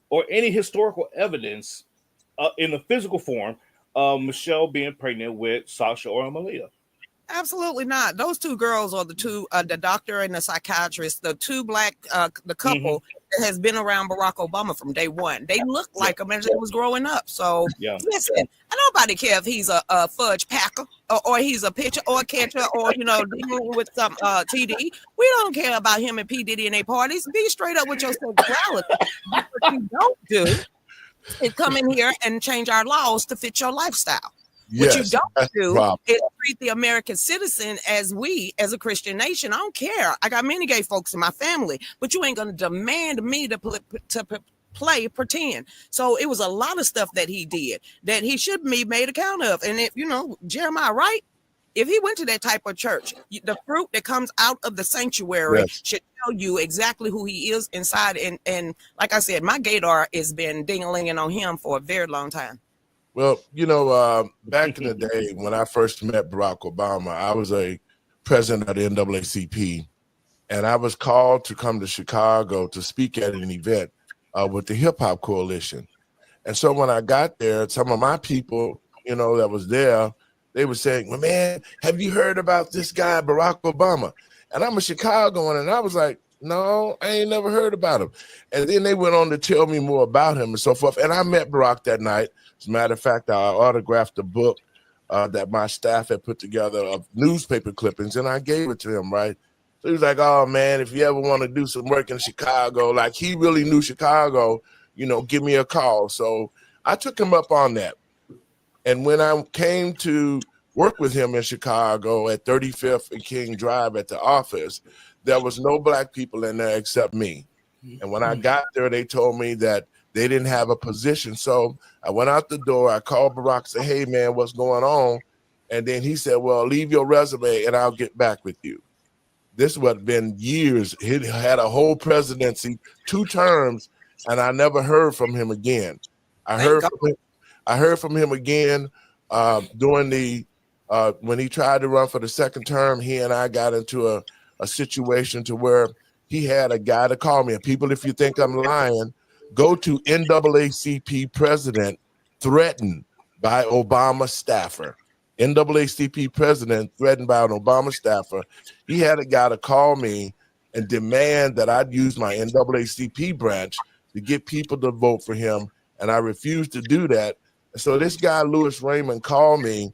or any historical evidence in the physical form of Michelle being pregnant with Sasha or Malia? Absolutely not. Those two girls are the two, the doctor and the psychiatrist, the two black, the couple that has been around Barack Obama from day one. They look like him as they was growing up. So listen, nobody care if he's a fudge packer or he's a pitcher or a catcher or, dealing with some TD. We don't care about him and P. Diddy and their parties. Be straight up with your sexuality. What you don't do is come in here and change our laws to fit your lifestyle. What you don't do is treat the American citizen as we, as a Christian nation. I don't care. I got many gay folks in my family, but you ain't going to demand me to play pretend. So it was a lot of stuff that he did that he should be made account of. And if, Jeremiah Wright, if he went to that type of church, the fruit that comes out of the sanctuary should tell you exactly who he is inside. And like I said, my gaydar has been ding-a-linging on him for a very long time. Well, back in the day when I first met Barack Obama, I was a president of the NAACP, and I was called to come to Chicago to speak at an event with the Hip Hop Coalition. And so when I got there, some of my people, that was there, they were saying, "Well, man, have you heard about this guy, Barack Obama?" And I'm a Chicagoan, and I was like, "No, I ain't never heard about him." And then they went on to tell me more about him and so forth. And I met Barack that night. As a matter of fact, I autographed a book that my staff had put together of newspaper clippings, and I gave it to him, right? So he was like, "Oh, man, if you ever want to do some work in Chicago," like he really knew Chicago, give me a call. So I took him up on that. And when I came to work with him in Chicago at 35th and King Drive at the office, there was no black people in there except me. And when I got there, they told me that they didn't have a position. So I went out the door. I called Barack, said, "Hey, man, what's going on?" And then he said, "Well, leave your resume and I'll get back with you." This would have been years. He had a whole presidency, 2 terms, and I never heard from him again. I heard from him again during the when he tried to run for the second term. He and I got into a situation to where he had a guy to call me. And people, if you think I'm lying, go to NAACP president threatened by Obama staffer. NAACP president threatened by an Obama staffer. He had a guy to call me and demand that I'd use my NAACP branch to get people to vote for him, and I refused to do that. So this guy, Louis Raymond, called me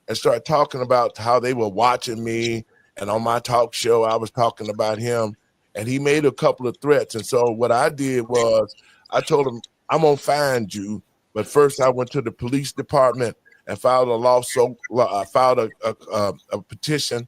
and started talking about how they were watching me, and on my talk show, I was talking about him, and he made a couple of threats. And so what I did was I told him, I'm going to find you, but first I went to the police department and filed a lawsuit. I filed a petition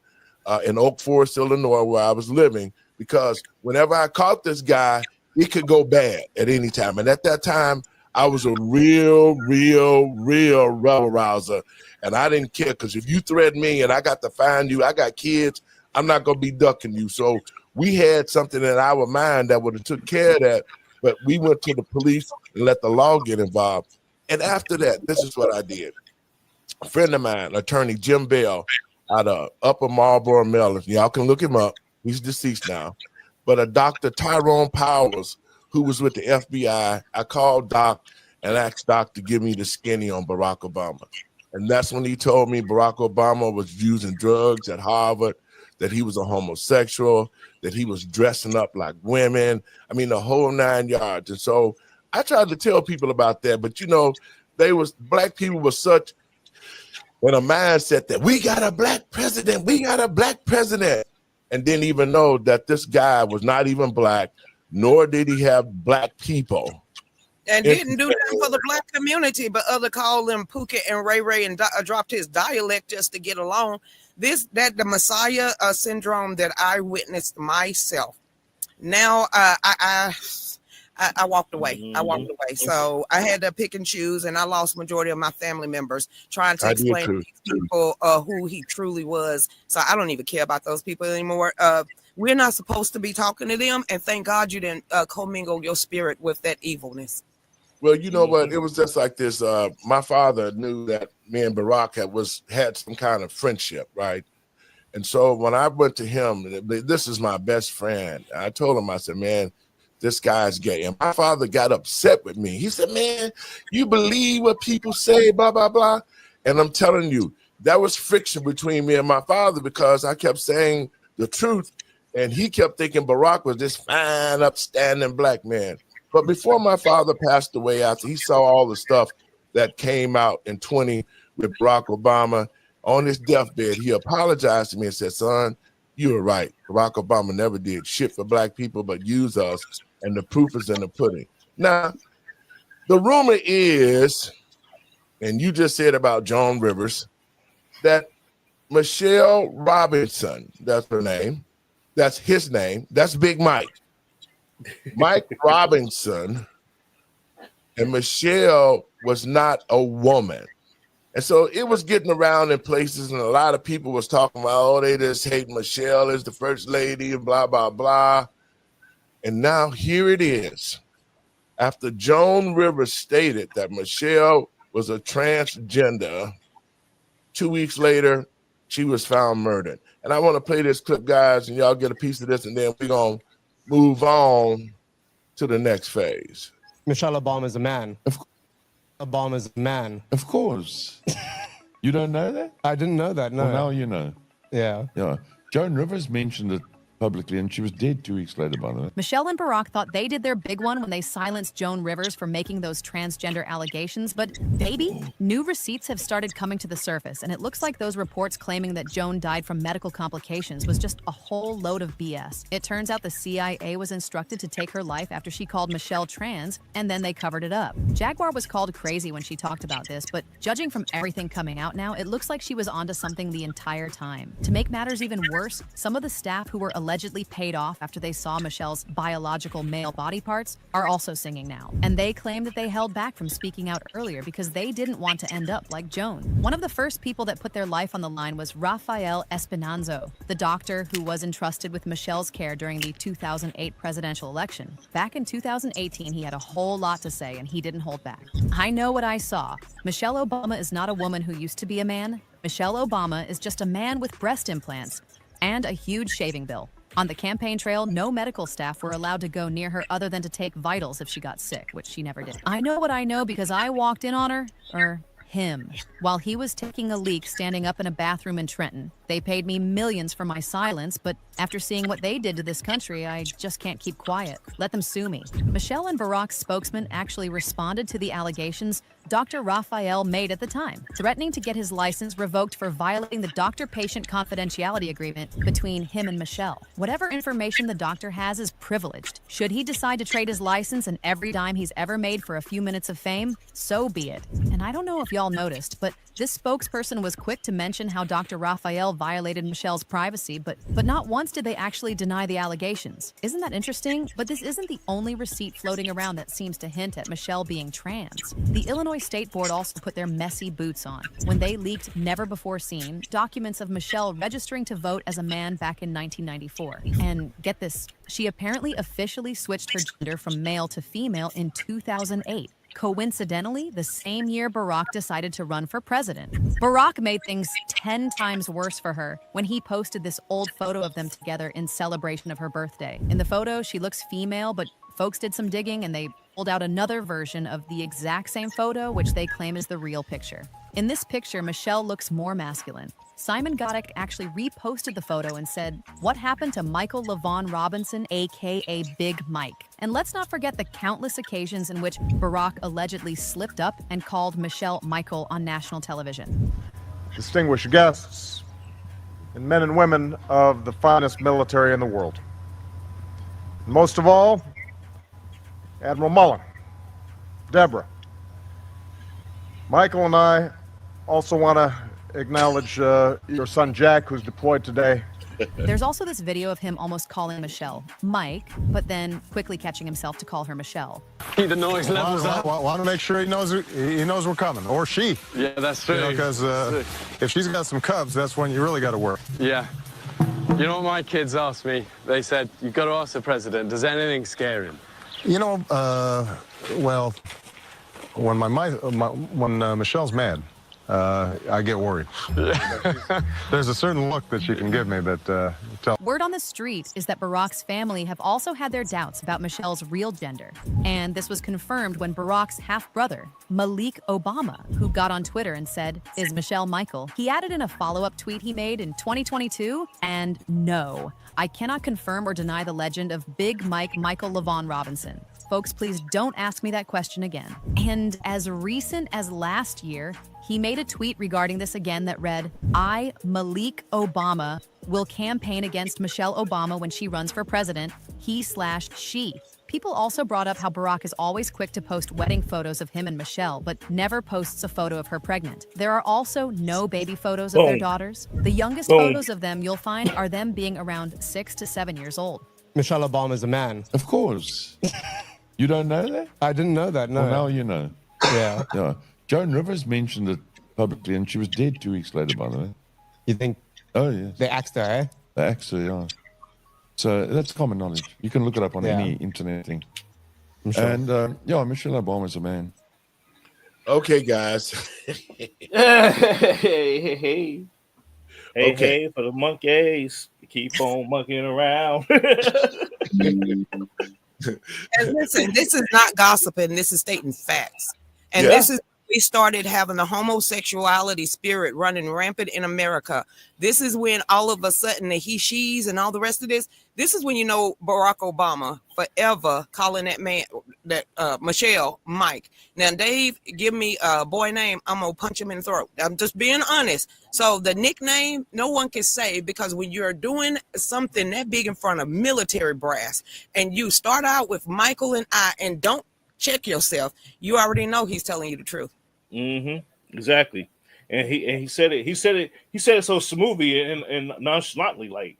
in Oak Forest, Illinois, where I was living, because whenever I caught this guy, it could go bad at any time. And at that time, I was a real rebel rouser, and I didn't care, because if you threaten me and I got to find you, I got kids, I'm not going to be ducking you. So we had something in our mind that would have took care of that, but we went to the police and let the law get involved. And after that, this is what I did. A friend of mine, attorney Jim Bell, out of Upper Marlboro, Maryland. Y'all can look him up. He's deceased now. But a Dr. Tyrone Powers, who was with the FBI, I called Doc and asked Doc to give me the skinny on Barack Obama. And that's when he told me Barack Obama was using drugs at Harvard, that he was a homosexual, that he was dressing up like women. I mean, the whole 9 yards. And so I tried to tell people about that, but black people were such in a mindset that we got a black president, and didn't even know that this guy was not even black, nor did he have black people. And didn't do that for the black community, but other called him Pookie and Ray Ray and dropped his dialect just to get along. The Messiah syndrome that I witnessed myself. Now I walked away. So I had to pick and choose, and I lost majority of my family members trying to explain to these people who he truly was. So I don't even care about those people anymore. We're not supposed to be talking to them, and thank God you didn't commingle your spirit with that evilness. Well, you know what? It was just like this. My father knew that me and Barack had some kind of friendship, right? And so when I went to him, this is my best friend. I told him, I said, man, this guy's gay. And my father got upset with me. He said, man, you believe what people say, blah, blah, blah. And I'm telling you, that was friction between me and my father, because I kept saying the truth. And he kept thinking Barack was this fine, upstanding black man. But before my father passed away, after he saw all the stuff that came out in 20 with Barack Obama, on his deathbed, he apologized to me and said, son, you were right. Barack Obama never did shit for black people but use us, and the proof is in the pudding. Now, the rumor is, and you just said about Joan Rivers, that Michelle Robinson, that's her name, that's his name, that's Big Mike. Mike Robinson and Michelle was not a woman. And so it was getting around in places, and a lot of people was talking about, oh, they just hate Michelle as the first lady and blah, blah, blah. And now here it is. After Joan Rivers stated that Michelle was a transgender, 2 weeks later, she was found murdered. And I want to play this clip, guys, and y'all get a piece of this, and then we're going to move on to the next phase. Michelle Obama is a man. Obama is a man. Of course. You don't know that? I didn't know that, no. Well, now you know. Yeah. Yeah. Joan Rivers mentioned it publicly, and she was dead 2 weeks later, by the way. Michelle and Barack thought they did their big one when they silenced Joan Rivers for making those transgender allegations, but baby, new receipts have started coming to the surface, and it looks like those reports claiming that Joan died from medical complications was just a whole load of BS. It turns out the CIA was instructed to take her life after she called Michelle trans, and then they covered it up. Jaguar was called crazy when she talked about this, but judging from everything coming out now, it looks like she was onto something the entire time. To make matters even worse, some of the staff who were allegedly paid off after they saw Michelle's biological male body parts are also singing now. And they claim that they held back from speaking out earlier because they didn't want to end up like Joan. One of the first people that put their life on the line was Rafael Espinanzo, the doctor who was entrusted with Michelle's care during the 2008 presidential election. Back in 2018, he had a whole lot to say, and he didn't hold back. I know what I saw. Michelle Obama is not a woman who used to be a man. Michelle Obama is just a man with breast implants and a huge shaving bill. On the campaign trail, no medical staff were allowed to go near her other than to take vitals if she got sick, which she never did. I know what I know because I walked in on her, or him, while he was taking a leak standing up in a bathroom in Trenton. They paid me millions for my silence, but after seeing what they did to this country, I just can't keep quiet. Let them sue me. Michelle and Barack's spokesman actually responded to the allegations Dr. Raphael made at the time, threatening to get his license revoked for violating the doctor-patient confidentiality agreement between him and Michelle. Whatever information the doctor has is privileged. Should he decide to trade his license and every dime he's ever made for a few minutes of fame, so be it. And I don't know if y'all noticed, but this spokesperson was quick to mention how Dr. Raphael violated Michelle's privacy, but not once did they actually deny the allegations. Isn't that interesting? But this isn't the only receipt floating around that seems to hint at Michelle being trans. The Illinois State Board also put their messy boots on when they leaked never-before-seen documents of Michelle registering to vote as a man back in 1994. And get this, she apparently officially switched her gender from male to female in 2008. Coincidentally, the same year Barack decided to run for president. Barack made things 10 times worse for her when he posted this old photo of them together in celebration of her birthday. In the photo, she looks female, but folks did some digging and they pulled out another version of the exact same photo, which they claim is the real picture. In this picture, Michelle looks more masculine. Simon Godek actually reposted the photo and said, "What happened to Michael LaVaughn Robinson, aka Big Mike?" And let's not forget the countless occasions in which Barack allegedly slipped up and called Michelle Michael on national television. Distinguished guests, and men and women of the finest military in the world. Most of all, Admiral Mullen, Deborah. Michael and I also want to acknowledge your son Jack, who's deployed today. There's also this video of him almost calling Michelle Mike, but then quickly catching himself to call her Michelle. The noise levels up. Want to make sure he knows we're coming, or she. Yeah, that's true. Because if she's got some cubs, that's when you really got to work. Yeah. You know what my kids asked me? They said, "You've got to ask the president, does anything scare him?" You know, well, when when Michelle's mad, I get worried. There's a certain look that she can give me that tells. Word on the street is that Barack's family have also had their doubts about Michelle's real gender. And this was confirmed when Barack's half-brother, Malik Obama, who got on Twitter and said, "Is Michelle Michael?" He added in a follow-up tweet he made in 2022, and no, I cannot confirm or deny the legend of Big Mike Michael LaVaughn Robinson. Folks, please don't ask me that question again. And as recent as last year, he made a tweet regarding this again that read, "I, Malik Obama, will campaign against Michelle Obama when she runs for president, he/she." People also brought up how Barack is always quick to post wedding photos of him and Michelle, but never posts a photo of her pregnant. There are also no baby photos of their daughters. The youngest photos of them you'll find are them being around 6 to 7 years old. Michelle Obama is a man. Of course. You don't know that? I didn't know that, no. Well, now you know. Yeah. Yeah. Joan Rivers mentioned it publicly, and she was dead 2 weeks later, by the way. You think? Oh, yes. They axed her, eh? They axed her, yeah. So that's common knowledge. You can look it up on any internet thing. Sure. And, yeah, Michelle Obama's a man. Okay, guys. Hey, Okay. for the monkeys. Keep on monkeying around. And listen, this is not gossiping. This is stating facts. And Yeah. this is we started having the homosexuality spirit running rampant in America. This is when all of a sudden the he, she's, and all the rest of this. This is when you know Barack Obama forever calling that man, that Michelle, Mike. Now, Dave, give me a boy name. I'm gonna punch him in the throat. I'm just being honest. So the nickname, no one can say, because when you're doing something that big in front of military brass, and you start out with Michael and I, and don't check yourself, you already know he's telling you the truth. Exactly. And he said it so smoothly and nonchalantly, like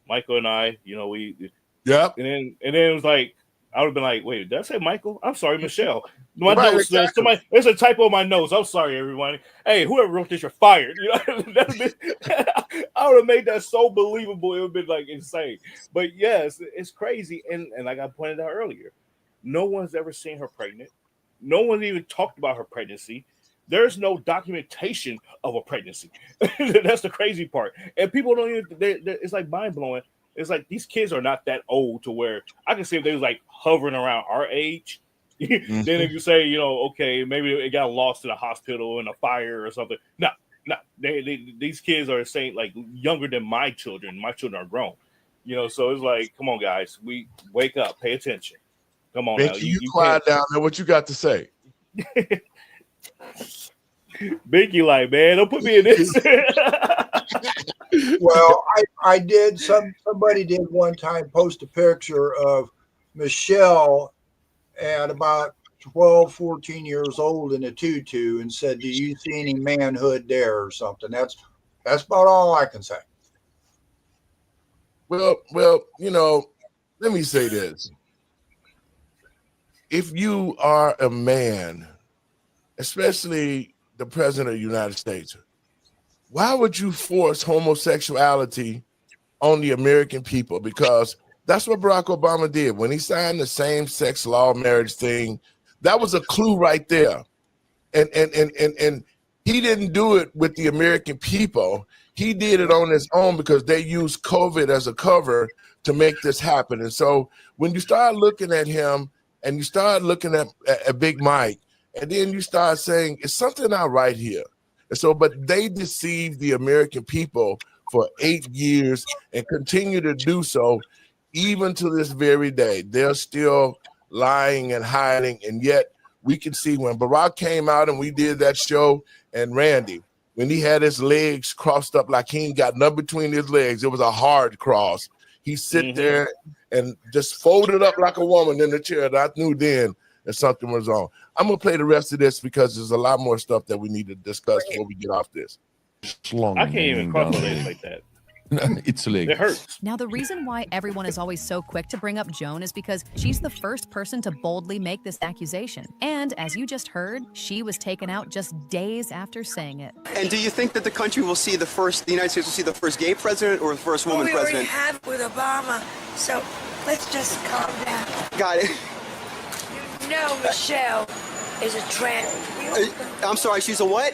Michael and I, you know, we Yep. and then it was like I would have been like, wait, did I say Michael? I'm sorry, Michelle. My Right, notes, exactly. there's a typo on my notes. I'm sorry, everyone. Hey, whoever wrote this, you're fired. You know, I would have made that so believable. It would have been like insane. But yes, it's crazy. And like I pointed out earlier, no one's ever seen her pregnant. No one's even talked about her pregnancy. There's no documentation of a pregnancy. That's the crazy part. And people don't even, it's like mind blowing. It's like these kids are not that old to where I can see if they was like hovering around our age. Then if you say, you know, okay, maybe it got lost in a hospital in a fire or something. No, these kids are saying like younger than my children. My children are grown, you know. So it's like, come on, guys, we wake up, pay attention. Come on, Binky, now. you quiet down there. What you got to say? Binky, like, man, don't put me in this. Well, I did. Somebody did one time post a picture of Michelle at about 12, 14 years old in a tutu and said, "Do you see any manhood there?" or something. That's about all I can say. Well, you know, let me say this. If you are a man, especially the president of the United States, why would you force homosexuality on the American people? Because that's what Barack Obama did when he signed the same-sex law marriage thing. That was a clue right there. And he didn't do it with the American people. He did it on his own because they used COVID as a cover to make this happen. And so when you start looking at him and you start looking at Big Mike, and then you start saying, it's something not right here. And so, but they deceived the American people for 8 years and continue to do so even to this very day. They're still lying and hiding. And yet we can see when Barack came out and we did that show, and Randy, when he had his legs crossed up like he ain't got nothing between his legs, it was a hard cross. He sit there and just folded up like a woman in the chair. And I knew then that something was on. I'm going to play the rest of this because there's a lot more stuff that we need to discuss before we get off this. Long I can't even cross my legs like that. It's a leg. It hurts. Now, the reason why everyone is always so quick to bring up Joan is because she's the first person to boldly make this accusation. And as you just heard, she was taken out just days after saying it. And do you think that the country will see the United States will see the first gay president or the first woman president? We already have with Obama, so let's just calm down. Got it. You know Michelle is a I'm sorry, she's a what?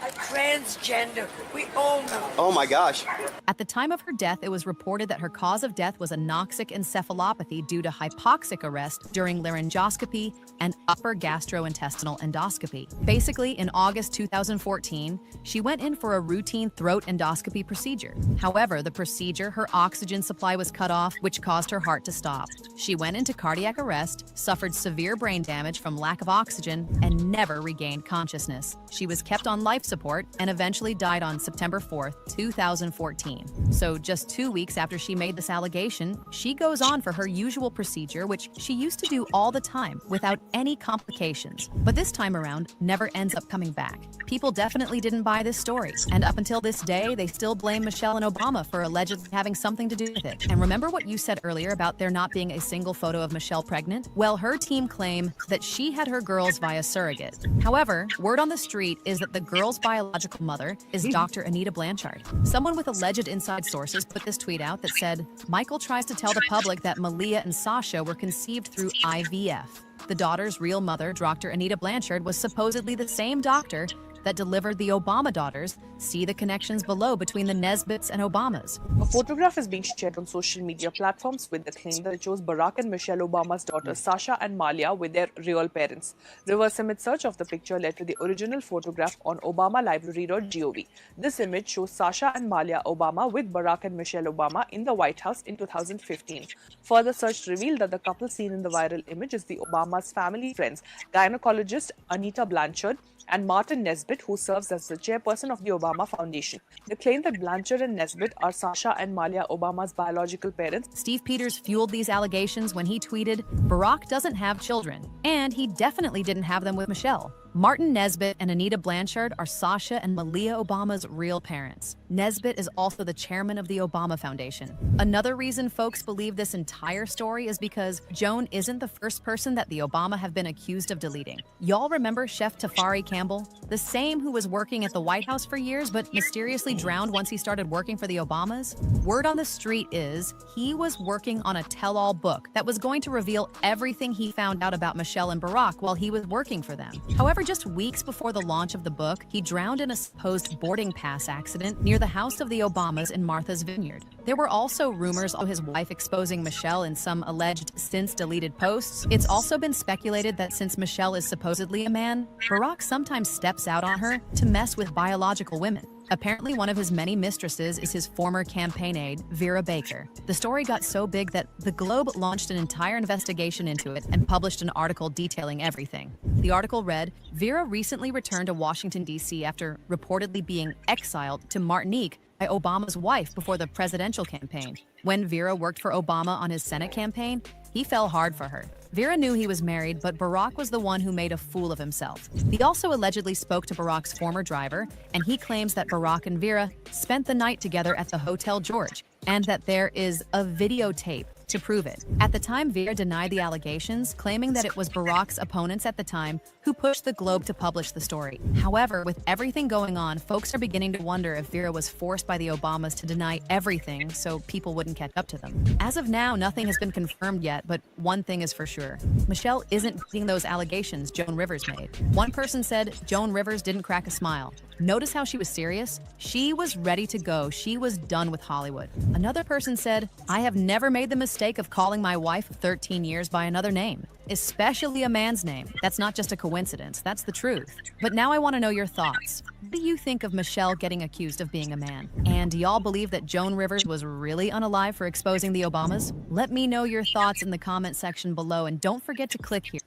A transgender. We all know. Oh my gosh. At the time of her death, it was reported that her cause of death was anoxic encephalopathy due to hypoxic arrest during laryngoscopy and upper gastrointestinal endoscopy. Basically, in August 2014, she went in for a routine throat endoscopy procedure. However, the procedure, her oxygen supply was cut off, which caused her heart to stop. She went into cardiac arrest, suffered severe brain damage from lack of oxygen, and never regained consciousness. She was kept on life support and eventually died on September 4th, 2014. So just 2 weeks after she made this allegation, she goes on for her usual procedure, which she used to do all the time without any complications. But this time around, never ends up coming back. People definitely didn't buy this story. And up until this day, they still blame Michelle and Obama for allegedly having something to do with it. And remember what you said earlier about there not being a single photo of Michelle pregnant? Well, her team claim that she had her girls via surrogate. However, word on the street is that the girl's biological mother is Dr. Anita Blanchard. Someone with alleged inside sources put this tweet out that said, Michael tries to tell the public that Malia and Sasha were conceived through IVF. The daughter's real mother, Dr. Anita Blanchard, was supposedly the same doctor that delivered the Obama daughters. See the connections below between the Nesbitts and Obamas. A photograph is being shared on social media platforms with the claim that it shows Barack and Michelle Obama's daughters Sasha and Malia with their real parents. Reverse image search of the picture led to the original photograph on ObamaLibrary.gov. This image shows Sasha and Malia Obama with Barack and Michelle Obama in the White House in 2015. Further search revealed that the couple seen in the viral image is the Obama's family friends, gynecologist Anita Blanchard and Martin Nesbitt, who serves as the chairperson of the Obama Foundation. They claim that Blanchard and Nesbitt are Sasha and Malia Obama's biological parents. Steve Peters fueled these allegations when he tweeted, Barack doesn't have children, and he definitely didn't have them with Michelle. Martin Nesbitt and Anita Blanchard are Sasha and Malia Obama's real parents. Nesbitt is also the chairman of the Obama Foundation. Another reason folks believe this entire story is because Joan isn't the first person that the Obama have been accused of deleting. Y'all remember Chef Tafari Campbell? The same who was working at the White House for years but mysteriously drowned once he started working for the Obamas? Word on the street is he was working on a tell-all book that was going to reveal everything he found out about Michelle and Barack while he was working for them. However, just weeks before the launch of the book, he drowned in a supposed boarding pass accident near the house of the Obamas in Martha's Vineyard. There were also rumors of his wife exposing Michelle in some alleged since-deleted posts. It's also been speculated that since Michelle is supposedly a man, Barack sometimes steps out on her to mess with biological women. Apparently, one of his many mistresses is his former campaign aide, Vera Baker. The story got so big that The Globe launched an entire investigation into it and published an article detailing everything. The article read, Vera recently returned to Washington, D.C. after reportedly being exiled to Martinique by Obama's wife before the presidential campaign. When Vera worked for Obama on his Senate campaign, he fell hard for her. Vera knew he was married, but Barack was the one who made a fool of himself. He also allegedly spoke to Barack's former driver, and he claims that Barack and Vera spent the night together at the Hotel George, and that there is a videotape to prove it. At the time, Vera denied the allegations, claiming that it was Barack's opponents at the time who pushed the Globe to publish the story. However, with everything going on, folks are beginning to wonder if Vera was forced by the Obamas to deny everything so people wouldn't catch up to them. As of now, nothing has been confirmed yet, but one thing is for sure. Michelle isn't beating those allegations Joan Rivers made. One person said Joan Rivers didn't crack a smile. Notice how she was serious? She was ready to go. She was done with Hollywood. Another person said, I have never made the mistake of calling my wife of 13 years by another name, especially a man's name. That's not just a coincidence. That's the truth. But now I want to know your thoughts. What do you think of Michelle getting accused of being a man? And do y'all believe that Joan Rivers was really unalive for exposing the Obamas? Let me know your thoughts in the comment section below, and don't forget to click here.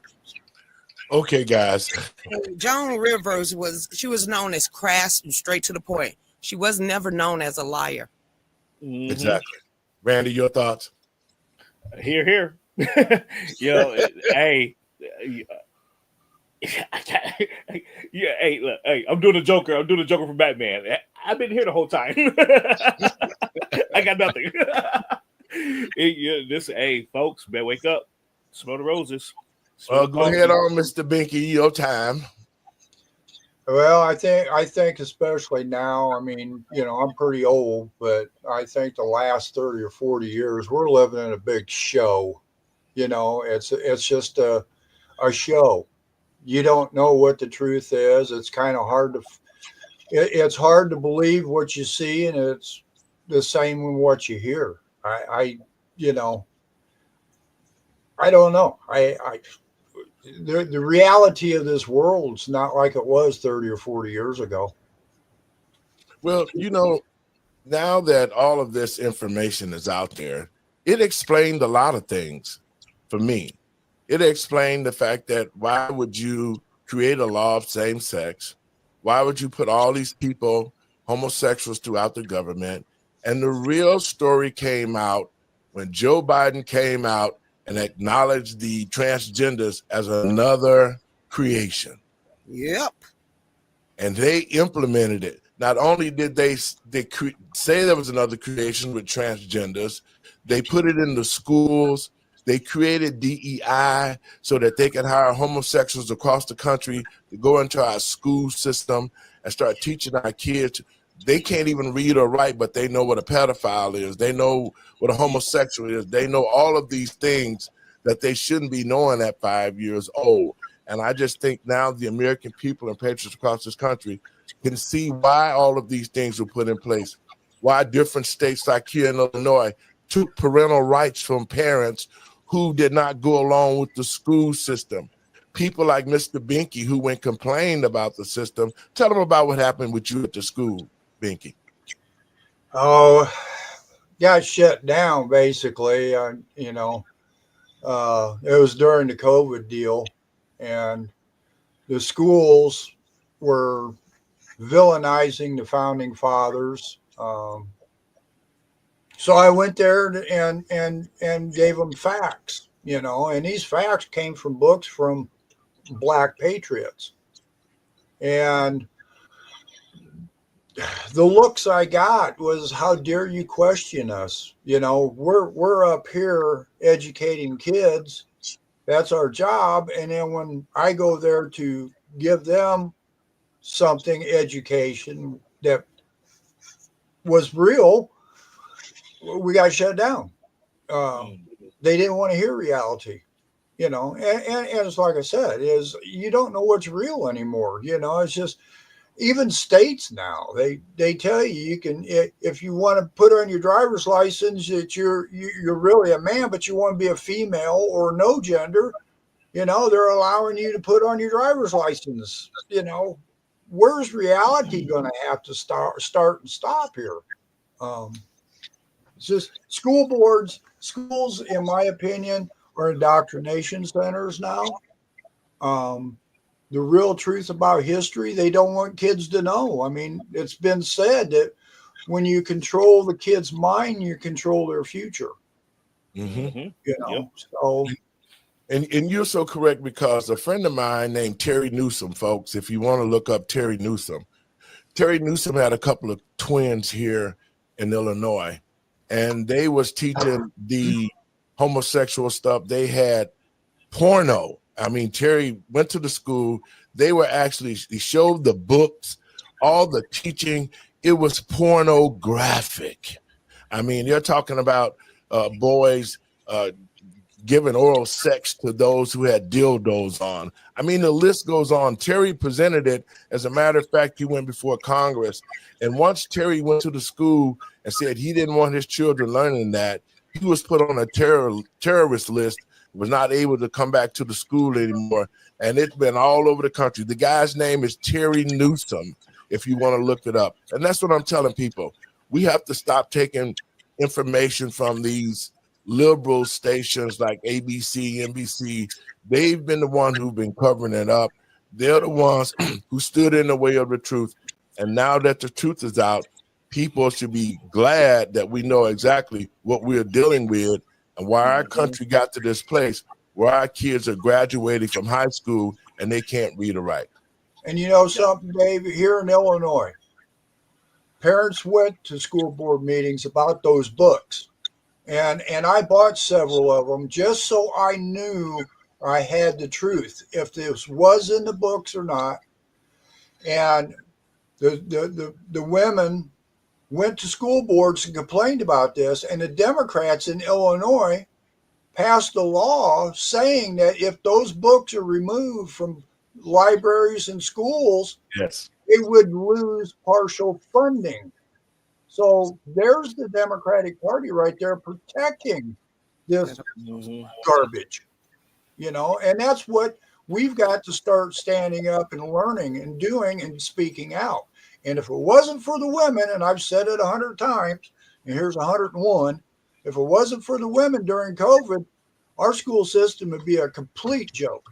Okay, guys. Joan Rivers was known as crass and straight to the point. She was never known as a liar. Mhm. Exactly. Randy, your thoughts? Here. Hey. Yeah, hey, look, hey, I'm doing a Joker. I'm doing a Joker for Batman. I've been here the whole time. I got nothing. Hey, folks, better wake up. Smell the roses. Go ahead on, Mr. Binky, your time. Well, I think especially now, I mean, I'm pretty old, but I think the last 30 or 40 years, we're living in a big show. It's just a show. You don't know what the truth is. It's kind of hard it's hard to believe what you see, and it's the same with what you hear. I don't know. The reality of this world's not like it was 30 or 40 years ago. Well, now that all of this information is out there, it explained a lot of things for me. It explained the fact that why would you create a law of same sex? Why would you put all these people, homosexuals, throughout the government? And the real story came out when Joe Biden came out and acknowledged the transgenders as another creation. Yep. And they implemented it. Not only did they say there was another creation with transgenders, they put it in the schools. They created DEI so that they could hire homosexuals across the country to go into our school system and start teaching our kids. They can't even read or write, but they know what a pedophile is. They know what a homosexual is. They know all of these things that they shouldn't be knowing at 5 years old. And I just think now the American people and patriots across this country can see why all of these things were put in place, why different states like here in Illinois took parental rights from parents who did not go along with the school system. People like Mr. Binky who went complained about the system. Tell them about what happened with you at the school, Binky. Oh, got shut down basically. It was during the COVID deal, and the schools were villainizing the founding fathers. So I went there and gave them facts, and these facts came from books from Black patriots. And the looks I got was, how dare you question us? We're up here educating kids. That's our job. And then when I go there to give them something, education that was real, we got shut down. They didn't want to hear reality. you know, and it's like I said, is you don't know what's real anymore. You know, it's just even states now they tell you can, if you want to put on your driver's license that you're really a man, but you want to be a female or no gender, you know, they're allowing you to put on your driver's license. You know, where's reality going to have to start and stop here? It's just schools, in my opinion, are indoctrination centers now. The real truth about history, they don't want kids to know. I mean, it's been said that when you control the kid's mind, you control their future. Mm-hmm. You know, so. And you're so correct, because a friend of mine named Terry Newsom, folks, if you want to look up Terry Newsom had a couple of twins here in Illinois, and they was teaching the homosexual stuff. They had porno. I mean, Terry went to the school. They showed the books, all the teaching. It was pornographic. I mean, you're talking about boys giving oral sex to those who had dildos on. I mean, the list goes on. Terry presented it. As a matter of fact, he went before Congress. And once Terry went to the school and said he didn't want his children learning that, he was put on a terrorist list, was not able to come back to the school anymore. And it's been all over the country. The guy's name is Terry Newsom, if you want to look it up. And that's what I'm telling people. We have to stop taking information from these liberal stations like ABC, NBC. They've been the ones who've been covering it up. They're the ones who stood in the way of the truth. And now that the truth is out, people should be glad that we know exactly what we're dealing with and why our country got to this place where our kids are graduating from high school and they can't read or write. And you know something, Dave, here in Illinois, parents went to school board meetings about those books. And I bought several of them just so I knew I had the truth, if this was in the books or not. And the women went to school boards and complained about this, and the Democrats in Illinois passed a law saying that if those books are removed from libraries and schools, yes, they would lose partial funding. So there's the Democratic Party right there protecting this garbage, you know, and that's what we've got to start standing up and learning and doing and speaking out. And if it wasn't for the women, and I've said it 100 times, and here's 101, if it wasn't for the women during COVID, our school system would be a complete joke.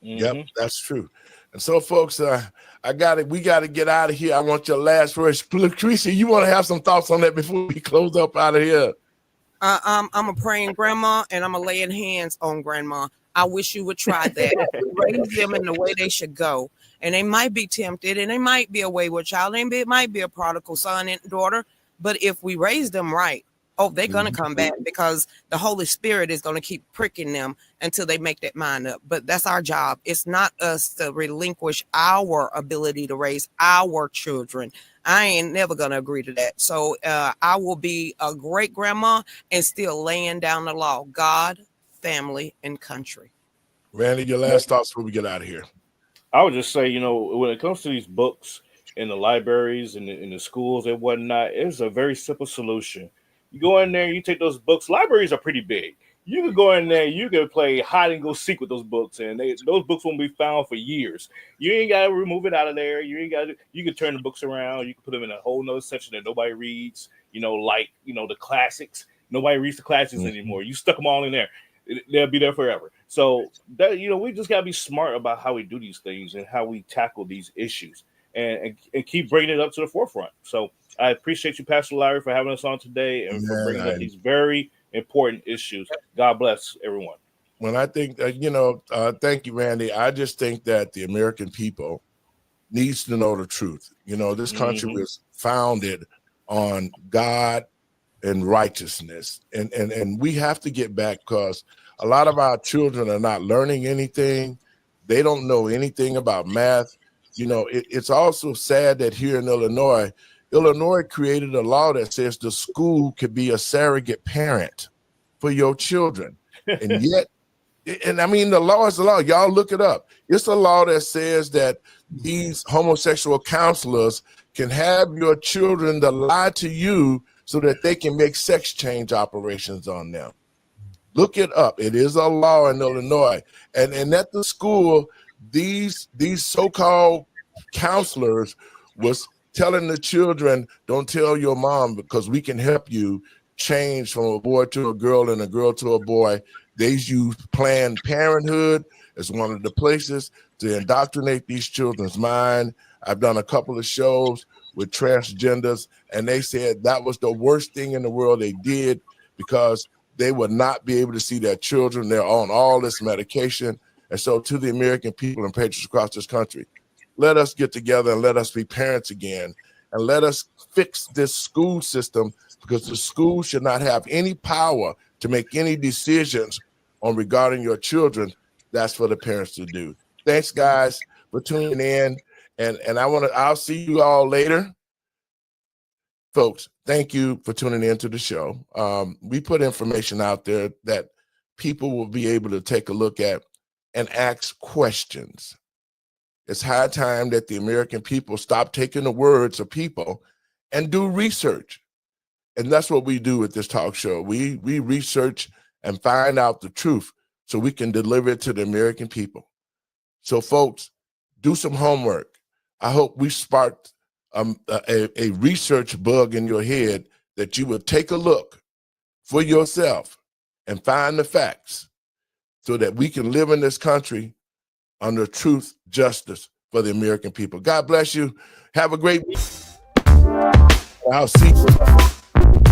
Yep, that's true. And so, folks, we got to get out of here. I want your last words. Lucretia, you want to have some thoughts on that before we close up out of here? I'm a praying grandma, and I'm a laying hands on grandma. I wish you would try that. Raise them in the way they should go. And they might be tempted, and they might be a wayward child, and it might be a prodigal son and daughter. But if we raise them right, they're going to come back, because the Holy Spirit is going to keep pricking them until they make that mind up. But that's our job. It's not us to relinquish our ability to raise our children. I ain't never going to agree to that. So I will be a great grandma and still laying down the law: God, family, and country. Randy, your last thoughts before we get out of here. I would just say, when it comes to these books in the libraries and in the schools and whatnot, it's a very simple solution. You go in there, you take those books. Libraries are pretty big. You can go in there, you can play hide and go seek with those books, and those books won't be found for years. You ain't got to remove it out of there. You can turn the books around. You can put them in a whole nother section that nobody reads. The classics. Nobody reads the classics anymore. You stuck them all in there. They'll be there forever. So that we just gotta be smart about how we do these things and how we tackle these issues, and keep bringing it up to the forefront. So I appreciate you, Pastor Larry, for having us on today and for bringing up these very important issues. God bless everyone. When I think thank you, Randy. I just think that the American people needs to know the truth. This country was founded on God and righteousness, and we have to get back, because a lot of our children are not learning anything. They don't know anything about math. It's also sad that here in Illinois created a law that says the school could be a surrogate parent for your children, and yet And I mean, the law is the law. Y'all look it up. It's a law that says that these homosexual counselors can have your children to lie to you so that they can make sex change operations on them. Look it up. It is a law in Illinois. And at the school, these so-called counselors was telling the children, don't tell your mom because we can help you change from a boy to a girl and a girl to a boy. They use Planned Parenthood as one of the places to indoctrinate these children's mind. I've done a couple of shows with transgenders, and they said that was the worst thing in the world they did because they would not be able to see their children. They're on all this medication. And so to the American people and patriots across this country, let us get together and let us be parents again, and let us fix this school system, because the school should not have any power to make any decisions on regarding your children. That's for the parents to do. Thanks, guys, for tuning in. And I'll see you all later. Folks, thank you for tuning in to the show. We put information out there that people will be able to take a look at and ask questions. It's high time that the American people stop taking the words of people and do research. And that's what we do with this talk show. We research and find out the truth so we can deliver it to the American people. So, folks, do some homework. I hope we sparked a research bug in your head that you would take a look for yourself and find the facts so that we can live in this country under truth, justice for the American people. God bless you. Have a great week. I'll see you.